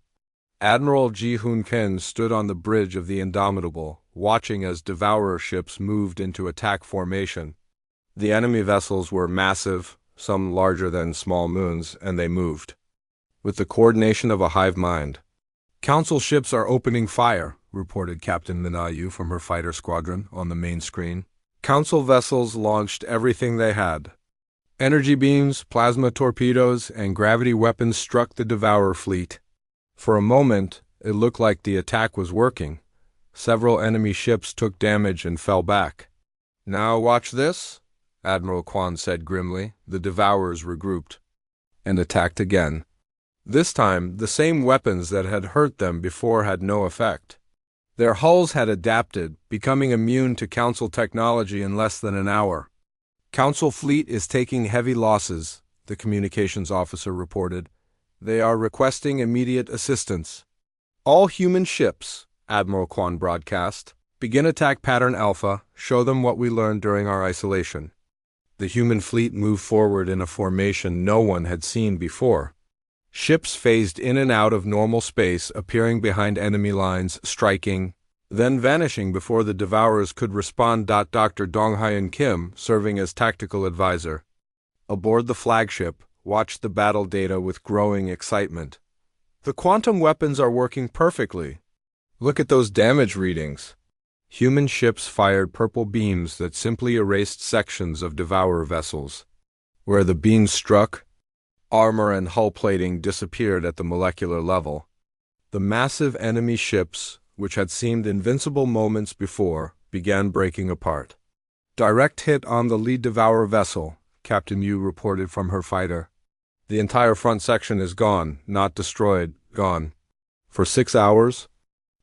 Admiral Ji Hoon-ken stood on the bridge of the Indomitable, watching as Devourer ships moved into attack formation. The enemy vessels were massive, some larger than small moons, and they moved with the coordination of a hive mind. Council ships are opening fire, reported Captain Minayu from her fighter squadron on the main screen. Council vessels launched everything they had. Energy beams, plasma torpedoes, and gravity weapons struck the Devourer fleet. For a moment, it looked like the attack was working. Several enemy ships took damage and fell back. Now watch this, Admiral Kwan said grimly. The Devourers regrouped and attacked again. This time, the same weapons that had hurt them before had no effect. Their hulls had adapted, becoming immune to Council technology in less than an hour. Council fleet is taking heavy losses, the communications officer reported. They are requesting immediate assistance. All human ships, Admiral Kwan broadcast, begin attack pattern Alpha, show them what we learned during our isolation. The human fleet moved forward in a formation no one had seen before. Ships phased in and out of normal space, appearing behind enemy lines, striking, then vanishing before the Devourers could respond. Dr. Donghyun Kim, serving as tactical advisor aboard the flagship, watched the battle data with growing excitement. The quantum weapons are working perfectly. Look at those damage readings. Human ships fired purple beams that simply erased sections of Devourer vessels. Where the beams struck, armor and hull plating disappeared at the molecular level. The massive enemy ships, which had seemed invincible moments before, began breaking apart. Direct hit on the lead Devourer vessel, Captain Yu reported from her fighter. The entire front section is gone, not destroyed, gone. For 6 hours,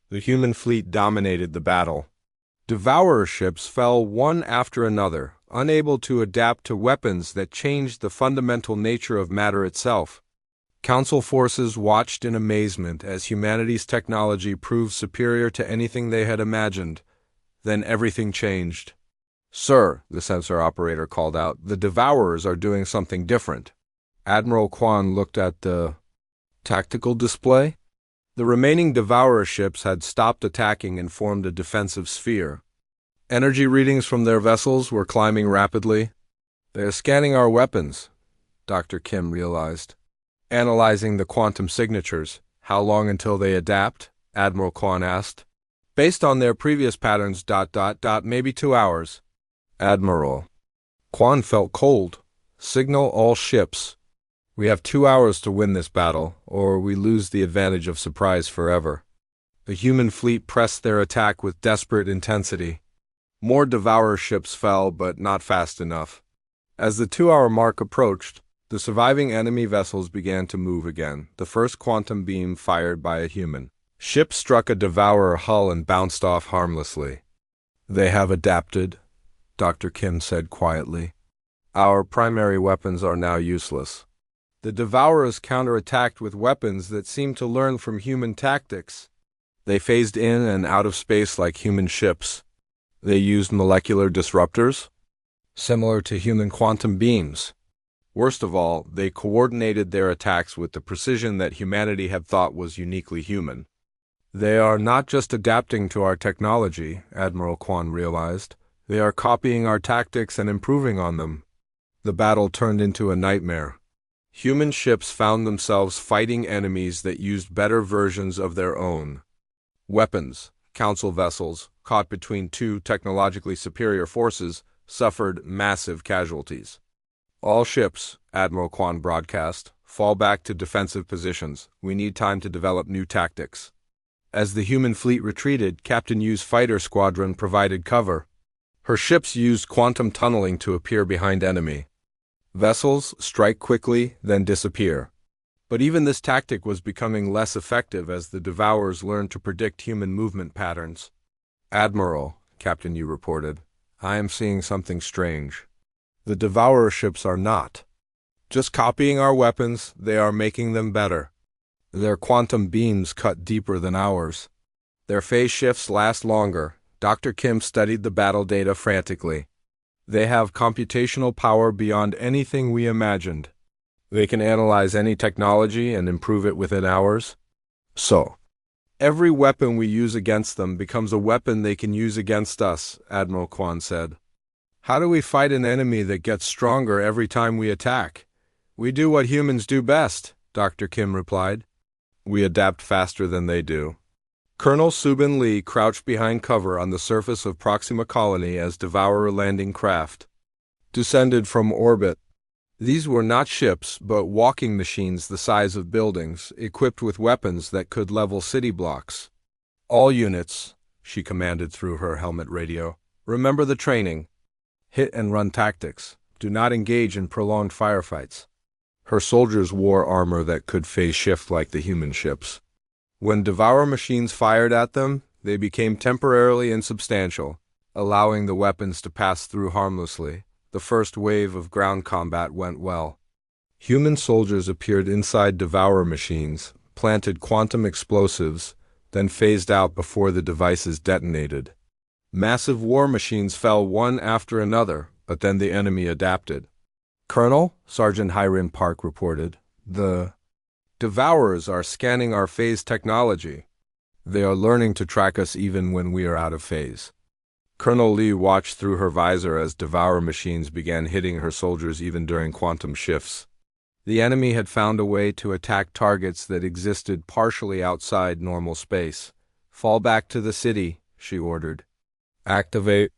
the human fleet dominated the battle. Devourer ships fell one after another, unable to adapt to weapons that changed the fundamental nature of matter itself. Council forces watched in amazement as humanity's technology proved superior to anything they had imagined. Then everything changed. "Sir," the sensor operator called out, "the Devourers are doing something different." Admiral Kwan looked at the tactical display. The remaining Devourer ships had stopped attacking and formed a defensive sphere. Energy readings from their vessels were climbing rapidly. "They are scanning our weapons," Dr. Kim realized. "Analyzing the quantum signatures. How long until they adapt?" Admiral Kwan asked. "Based on their previous patterns, maybe 2 hours." Admiral Kwan felt cold. "Signal all ships. We have 2 hours to win this battle, or we lose the advantage of surprise forever." The human fleet pressed their attack with desperate intensity. More Devourer ships fell, but not fast enough. As the 2-hour mark approached, the surviving enemy vessels began to move again, the first quantum beam fired by a human ship struck a Devourer hull and bounced off harmlessly. "They have adapted," Dr. Kim said quietly. "Our primary weapons are now useless." The Devourers counterattacked with weapons that seemed to learn from human tactics. They phased in and out of space like human ships. They used molecular disruptors, similar to human quantum beams. Worst of all, they coordinated their attacks with the precision that humanity had thought was uniquely human. "They are not just adapting to our technology," Admiral Kwan realized. "They are copying our tactics and improving on them." The battle turned into a nightmare. Human ships found themselves fighting enemies that used better versions of their own. Weapons, Council vessels, caught between two technologically superior forces, suffered massive casualties. "All ships," Admiral Kwan broadcast, "fall back to defensive positions. We need time to develop new tactics." As the human fleet retreated, Captain Yu's fighter squadron provided cover. Her ships used quantum tunneling to appear behind enemy vessels, strike quickly, then disappear. But even this tactic was becoming less effective as the Devourers learned to predict human movement patterns. "Admiral," Captain Yu reported, "I am seeing something strange. The Devourer ships are not just copying our weapons, they are making them better. Their quantum beams cut deeper than ours. Their phase shifts last longer." Dr. Kim studied the battle data frantically. "They have computational power beyond anything we imagined. They can analyze any technology and improve it within hours. So, every weapon we use against them becomes a weapon they can use against us," Admiral Kwan said. "How do we fight an enemy that gets stronger every time we attack?" "We do what humans do best," Dr. Kim replied. "We adapt faster than they do." Colonel Subin Lee crouched behind cover on the surface of Proxima Colony as Devourer landing craft descended from orbit. These were not ships, but walking machines the size of buildings, equipped with weapons that could level city blocks. "All units," she commanded through her helmet radio, "remember the training. Hit and run tactics. Do not engage in prolonged firefights." Her soldiers wore armor that could phase shift like the human ships. When Devourer machines fired at them, they became temporarily insubstantial, allowing the weapons to pass through harmlessly. The first wave of ground combat went well. Human soldiers appeared inside Devourer machines, planted quantum explosives, then phased out before the devices detonated. Massive war machines fell one after another, but then the enemy adapted. "Colonel," Sergeant Hiram Park reported, "the Devourers are scanning our phase technology. They are learning to track us even when we are out of phase." Colonel Lee watched through her visor as Devourer machines began hitting her soldiers even during quantum shifts. The enemy had found a way to attack targets that existed partially outside normal space. "Fall back to the city," she ordered. "Activate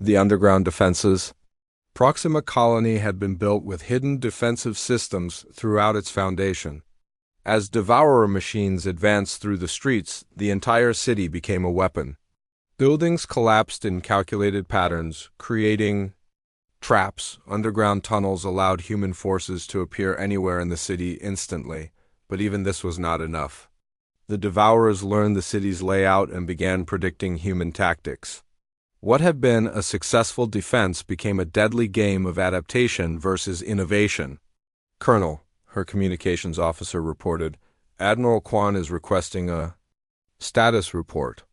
the underground defenses." Proxima Colony had been built with hidden defensive systems throughout its foundation. As Devourer machines advanced through the streets, the entire city became a weapon. Buildings collapsed in calculated patterns, creating traps. Underground tunnels allowed human forces to appear anywhere in the city instantly, but even this was not enough. The Devourers learned the city's layout and began predicting human tactics. What had been a successful defense became a deadly game of adaptation versus innovation. "Colonel," her communications officer reported. Admiral Kwan is requesting a status report.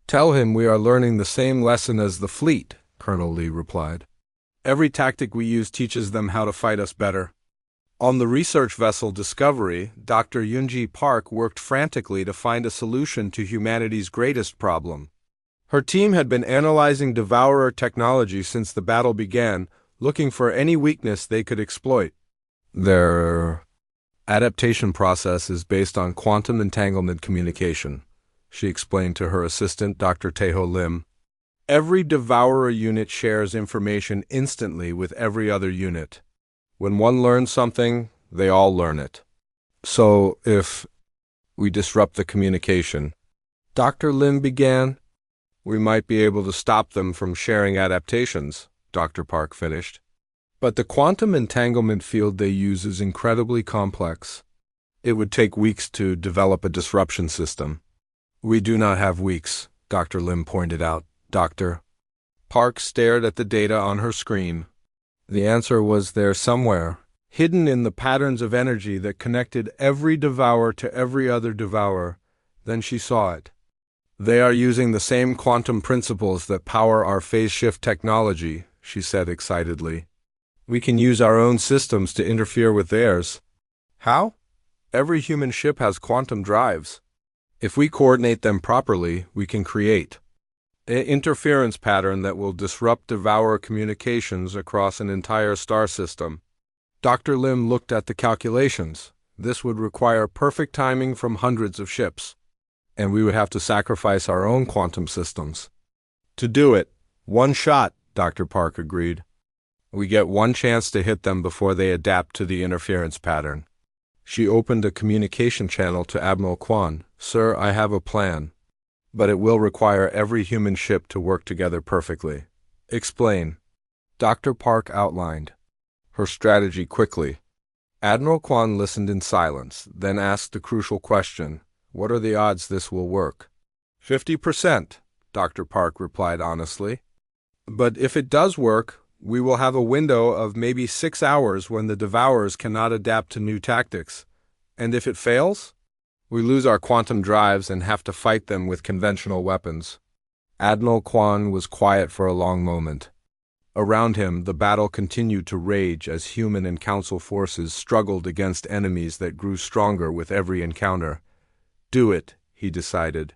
Tell him we are learning the same lesson as the fleet, Colonel Lee replied. Every tactic we use teaches them how to fight us better. On the research vessel Discovery, Dr. Yunji Park worked frantically to find a solution to humanity's greatest problem. Her team had been analyzing Devourer technology since the battle began, looking for any weakness they could exploit. Their adaptation process is based on quantum entanglement communication, she explained to her assistant, Dr. Taeho Lim. Every Devourer unit shares information instantly with every other unit. When one learns something, they all learn it. So, if we disrupt the communication, Dr. Lim began, we might be able to stop them from sharing adaptations, Dr. Park finished. But the quantum entanglement field they use is incredibly complex. It would take weeks to develop a disruption system. We do not have weeks, Dr. Lim pointed out. Dr. Park stared at the data on her screen. The answer was there somewhere, hidden in the patterns of energy that connected every devourer to every other devourer. Then she saw it. They are using the same quantum principles that power our phase shift technology, she said excitedly. We can use our own systems to interfere with theirs. How? Every human ship has quantum drives. If we coordinate them properly, we can create an interference pattern that will disrupt devourer communications across an entire star system. Dr. Lim looked at the calculations. This would require perfect timing from hundreds of ships, and we would have to sacrifice our own quantum systems. To do it, one shot, Dr. Park agreed. We get one chance to hit them before they adapt to the interference pattern. She opened a communication channel to Admiral Kwan. Sir, I have a plan, but it will require every human ship to work together perfectly. Explain. Dr. Park outlined her strategy quickly. Admiral Kwan listened in silence, then asked a crucial question. What are the odds this will work? 50%, Dr. Park replied honestly. But if it does work, we will have a window of maybe 6 hours when the Devourers cannot adapt to new tactics. And if it fails, we lose our quantum drives and have to fight them with conventional weapons. Admiral Kwan was quiet for a long moment. Around him, the battle continued to rage as human and council forces struggled against enemies that grew stronger with every encounter. Do it, he decided.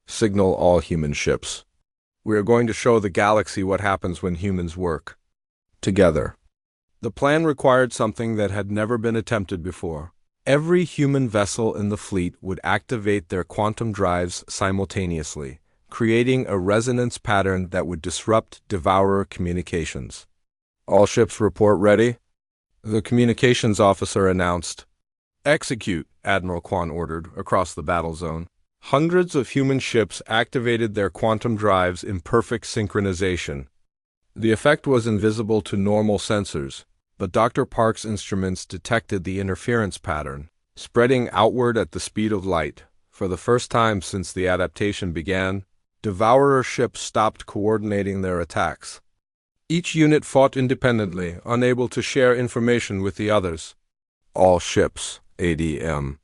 Signal all human ships. We are going to show the galaxy what happens when humans work together. The plan required something that had never been attempted before. Every human vessel in the fleet would activate their quantum drives simultaneously, creating a resonance pattern that would disrupt Devourer communications. All ships report ready? The communications officer announced. Execute, Admiral Kwan ordered, across the battle zone. Hundreds of human ships activated their quantum drives in perfect synchronization. The effect was invisible to normal sensors, but Dr. Park's instruments detected the interference pattern, spreading outward at the speed of light. For the first time since the adaptation began, Devourer ships stopped coordinating their attacks. Each unit fought independently, unable to share information with the others. All ships, ADM.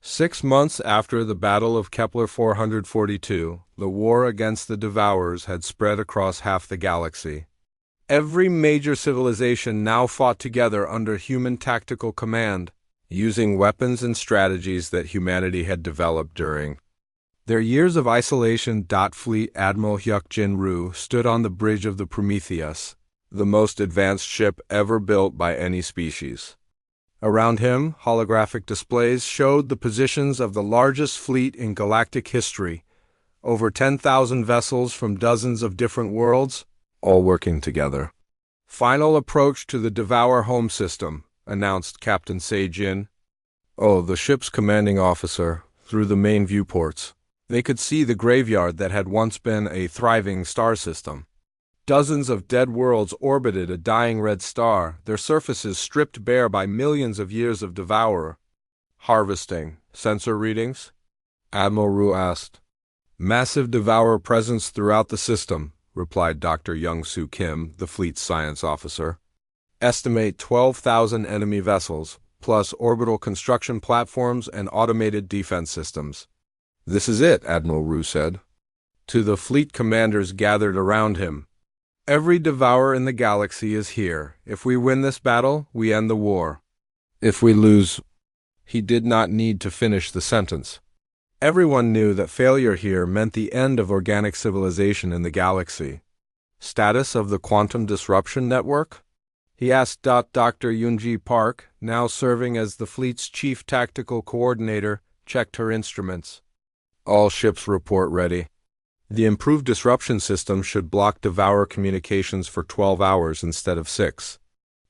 6 months after the Battle of Kepler 442, the war against the Devourers had spread across half the galaxy. Every major civilization now fought together under human tactical command, using weapons and strategies that humanity had developed during their years of isolation. Fleet Admiral Hyuk Jin Roo stood on the bridge of the Prometheus, the most advanced ship ever built by any species. Around him, holographic displays showed the positions of the largest fleet in galactic history, over 10,000 vessels from dozens of different worlds, all working together. Final approach to the Devour home system, announced Captain Se-Jin. Oh, the ship's commanding officer, through the main viewports. They could see the graveyard that had once been a thriving star system. Dozens of dead worlds orbited a dying red star, their surfaces stripped bare by millions of years of Devourer. Harvesting. Sensor readings? Admiral Roo asked. Massive Devourer presence throughout the system, replied Dr. Young-Soo Kim, the fleet's science officer. Estimate 12,000 enemy vessels, plus orbital construction platforms and automated defense systems. "This is it," Admiral Rue said. To the fleet commanders gathered around him, "Every devourer in the galaxy is here. If we win this battle, we end the war. If we lose—" He did not need to finish the sentence. Everyone knew that failure here meant the end of organic civilization in the galaxy. Status of the Quantum Disruption Network? He asked. Dr. Yunji Park, now serving as the fleet's chief tactical coordinator, checked her instruments. "All ships report ready. The improved disruption system should block devourer communications for 12 hours instead of 6.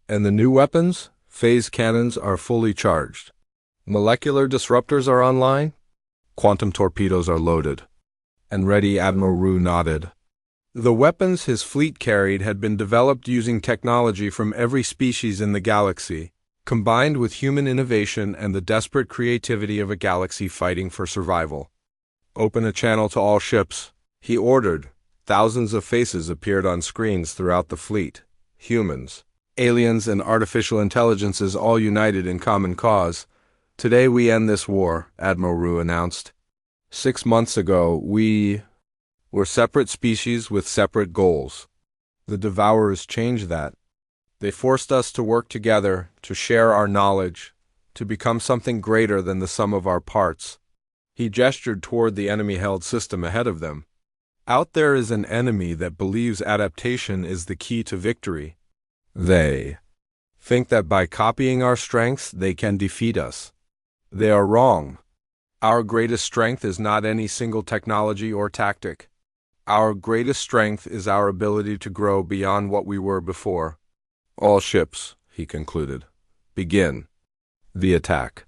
And the new weapons? Phase cannons are fully charged. Molecular disruptors are online? Quantum torpedoes are loaded." "And ready," Admiral Rue nodded. The weapons his fleet carried had been developed using technology from every species in the galaxy, combined with human innovation and the desperate creativity of a galaxy fighting for survival. "Open a channel to all ships," he ordered. Thousands of faces appeared on screens throughout the fleet. Humans, aliens, and artificial intelligences all united in common cause. "Today we end this war," Admiral Rue announced. 6 months ago, we were separate species with separate goals. The Devourers changed that. They forced us to work together, to share our knowledge, to become something greater than the sum of our parts. He gestured toward the enemy-held system ahead of them. "Out there is an enemy that believes adaptation is the key to victory. They think that by copying our strengths, they can defeat us. They are wrong. Our greatest strength is not any single technology or tactic. Our greatest strength is our ability to grow beyond what we were before. All ships," he concluded, "begin the attack."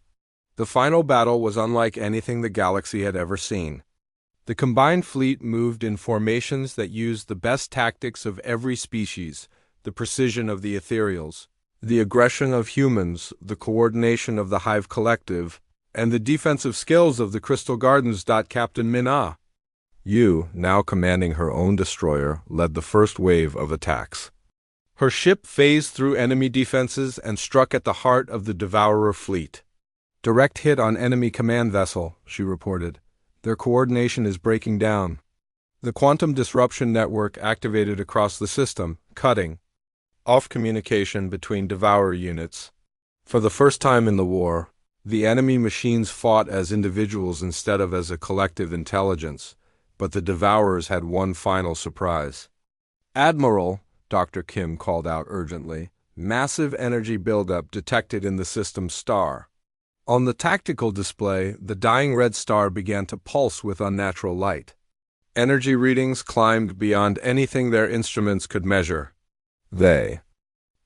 The final battle was unlike anything the galaxy had ever seen. The combined fleet moved in formations that used the best tactics of every species, the precision of the ethereals, the aggression of humans, the coordination of the Hive Collective, and the defensive skills of the Crystal Gardens. Captain Minna, Yu, now commanding her own destroyer, led the first wave of attacks. Her ship phased through enemy defenses and struck at the heart of the Devourer fleet. "Direct hit on enemy command vessel," she reported. "Their coordination is breaking down." The Quantum Disruption Network activated across the system, cutting off communication between Devourer units. For the first time in the war, the enemy machines fought as individuals instead of as a collective intelligence. But the Devourers had one final surprise. "Admiral," Dr. Kim called out urgently, "massive energy buildup detected in the system's star." On the tactical display, the dying red star began to pulse with unnatural light. Energy readings climbed beyond anything their instruments could measure. "They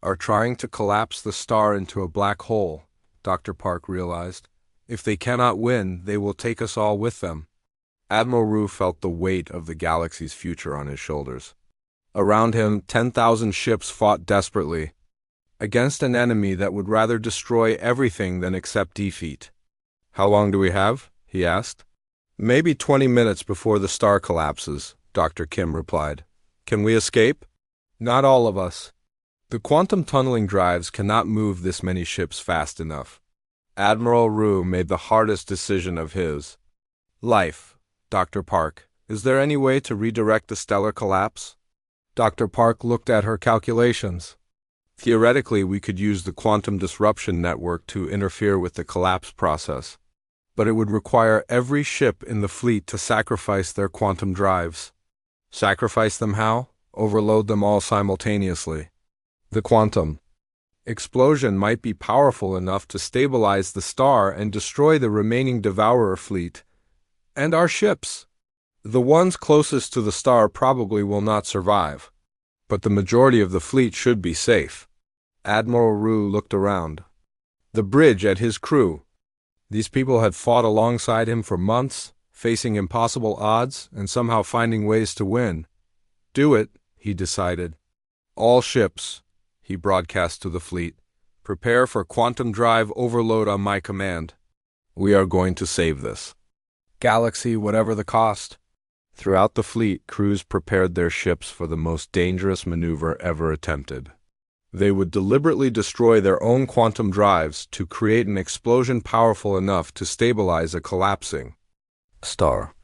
are trying to collapse the star into a black hole," Dr. Park realized. "If they cannot win, they will take us all with them." Admiral Rue felt the weight of the galaxy's future on his shoulders. Around him, 10,000 ships fought desperately against an enemy that would rather destroy everything than accept defeat. "How long do we have?" he asked. "Maybe 20 minutes before the star collapses," Dr. Kim replied. "Can we escape?" "Not all of us. The quantum tunneling drives cannot move this many ships fast enough." Admiral Rue made the hardest decision of his life. "Dr. Park, is there any way to redirect the stellar collapse?" Dr. Park looked at her calculations. "Theoretically, we could use the Quantum Disruption Network to interfere with the collapse process, but it would require every ship in the fleet to sacrifice their quantum drives." "Sacrifice them how?" "Overload them all simultaneously. The quantum explosion might be powerful enough to stabilize the star and destroy the remaining Devourer fleet. And our ships. The ones closest to the star probably will not survive, but the majority of the fleet should be safe." Admiral Rue looked around. The bridge at his crew. These people had fought alongside him for months, facing impossible odds and somehow finding ways to win. "Do it," he decided. "All ships," he broadcast to the fleet, "prepare for quantum drive overload on my command. We are going to save this galaxy, whatever the cost." Throughout the fleet, crews prepared their ships for the most dangerous maneuver ever attempted. They would deliberately destroy their own quantum drives to create an explosion powerful enough to stabilize a collapsing star.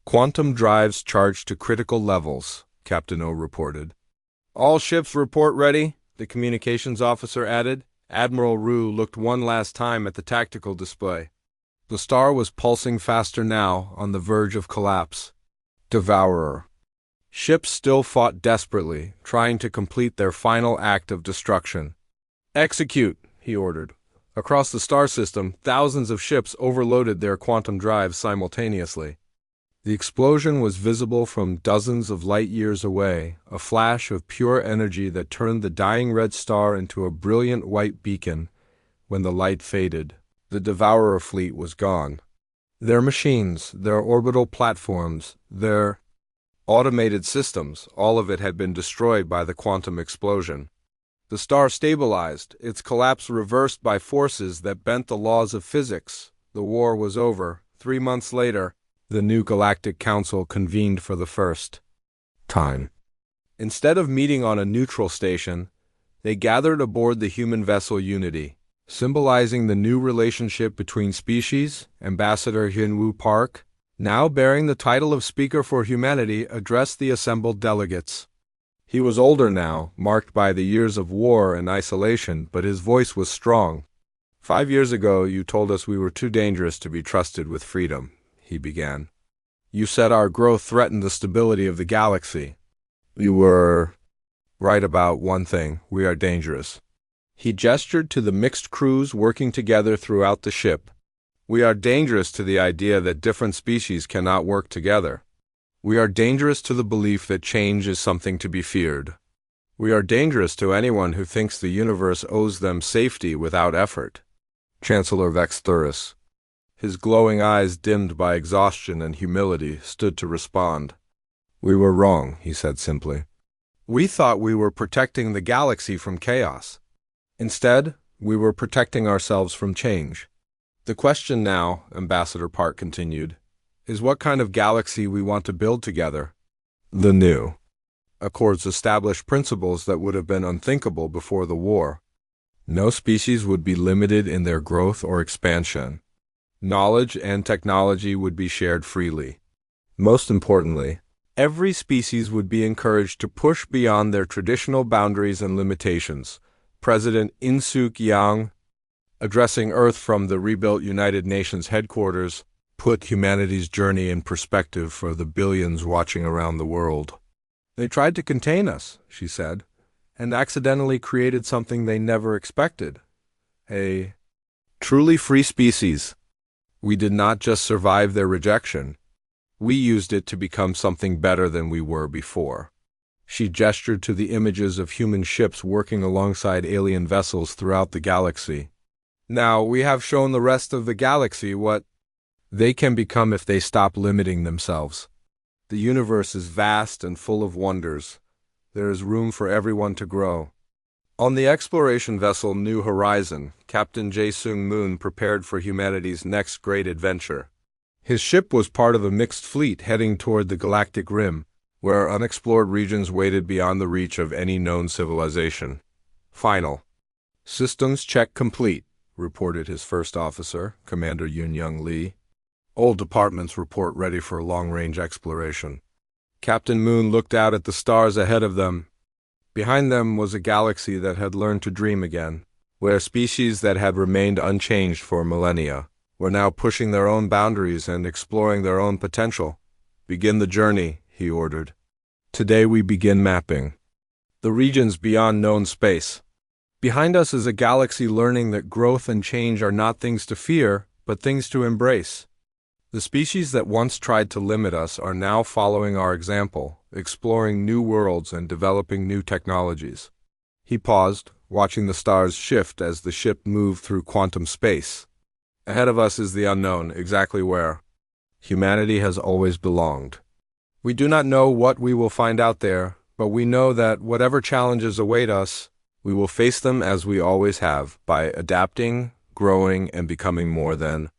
Quantum drives charged to critical levels, Captain O reported. All ships report ready, the communications officer added. Admiral Rue looked one last time at the tactical display. The star was pulsing faster now, on the verge of collapse. Devourer. Ships still fought desperately, trying to complete their final act of destruction. Execute, he ordered. Across the star system, thousands of ships overloaded their quantum drives simultaneously. The explosion was visible from dozens of light years away, a flash of pure energy that turned the dying red star into a brilliant white beacon. When the light faded, the Devourer fleet was gone. Their machines, their orbital platforms, their automated systems, all of it had been destroyed by the quantum explosion. The star stabilized, its collapse reversed by forces that bent the laws of physics. The war was over. 3 months later, the new Galactic Council convened for the first time. Instead of meeting on a neutral station, they gathered aboard the human vessel Unity, symbolizing the new relationship between species. Ambassador Hyun-woo Park, now bearing the title of Speaker for Humanity, addressed the assembled delegates. He was older now, marked by the years of war and isolation, but his voice was strong. 5 years ago, you told us we were too dangerous to be trusted with freedom, he began. You said our growth threatened the stability of the galaxy. You were right about one thing: we are dangerous. He gestured to the mixed crews working together throughout the ship. We are dangerous to the idea that different species cannot work together. We are dangerous to the belief that change is something to be feared. We are dangerous to anyone who thinks the universe owes them safety without effort. Chancellor Vex Thuris, his glowing eyes dimmed by exhaustion and humility, stood to respond. We were wrong, he said simply. We thought we were protecting the galaxy from chaos. Instead, we were protecting ourselves from change. The question now, Ambassador Park continued, is what kind of galaxy we want to build together. The new Accords established principles that would have been unthinkable before the war. No species would be limited in their growth or expansion. Knowledge and technology would be shared freely. Most importantly, every species would be encouraged to push beyond their traditional boundaries and limitations. President In-suk Yang, addressing Earth from the rebuilt United Nations headquarters, put humanity's journey in perspective for the billions watching around the world. They tried to contain us, she said, and accidentally created something they never expected. A truly free species. We did not just survive their rejection. We used it to become something better than we were before. She gestured to the images of human ships working alongside alien vessels throughout the galaxy. Now, we have shown the rest of the galaxy what they can become if they stop limiting themselves. The universe is vast and full of wonders. There is room for everyone to grow. On the exploration vessel New Horizon, Captain Jae-sung Moon prepared for humanity's next great adventure. His ship was part of a mixed fleet heading toward the galactic rim, where unexplored regions waited beyond the reach of any known civilization. Final. Systems check complete, reported his first officer, Commander Yoon-young Lee. All departments report ready for long-range exploration. Captain Moon looked out at the stars ahead of them. Behind them was a galaxy that had learned to dream again, where species that had remained unchanged for millennia were now pushing their own boundaries and exploring their own potential. Begin the journey, he ordered. Today we begin mapping the regions beyond known space. Behind us is a galaxy learning that growth and change are not things to fear, but things to embrace. The species that once tried to limit us are now following our example, exploring new worlds and developing new technologies. He paused, watching the stars shift as the ship moved through quantum space. Ahead of us is the unknown, exactly where humanity has always belonged. We do not know what we will find out there, but we know that whatever challenges await us, we will face them as we always have, by adapting, growing, and becoming more than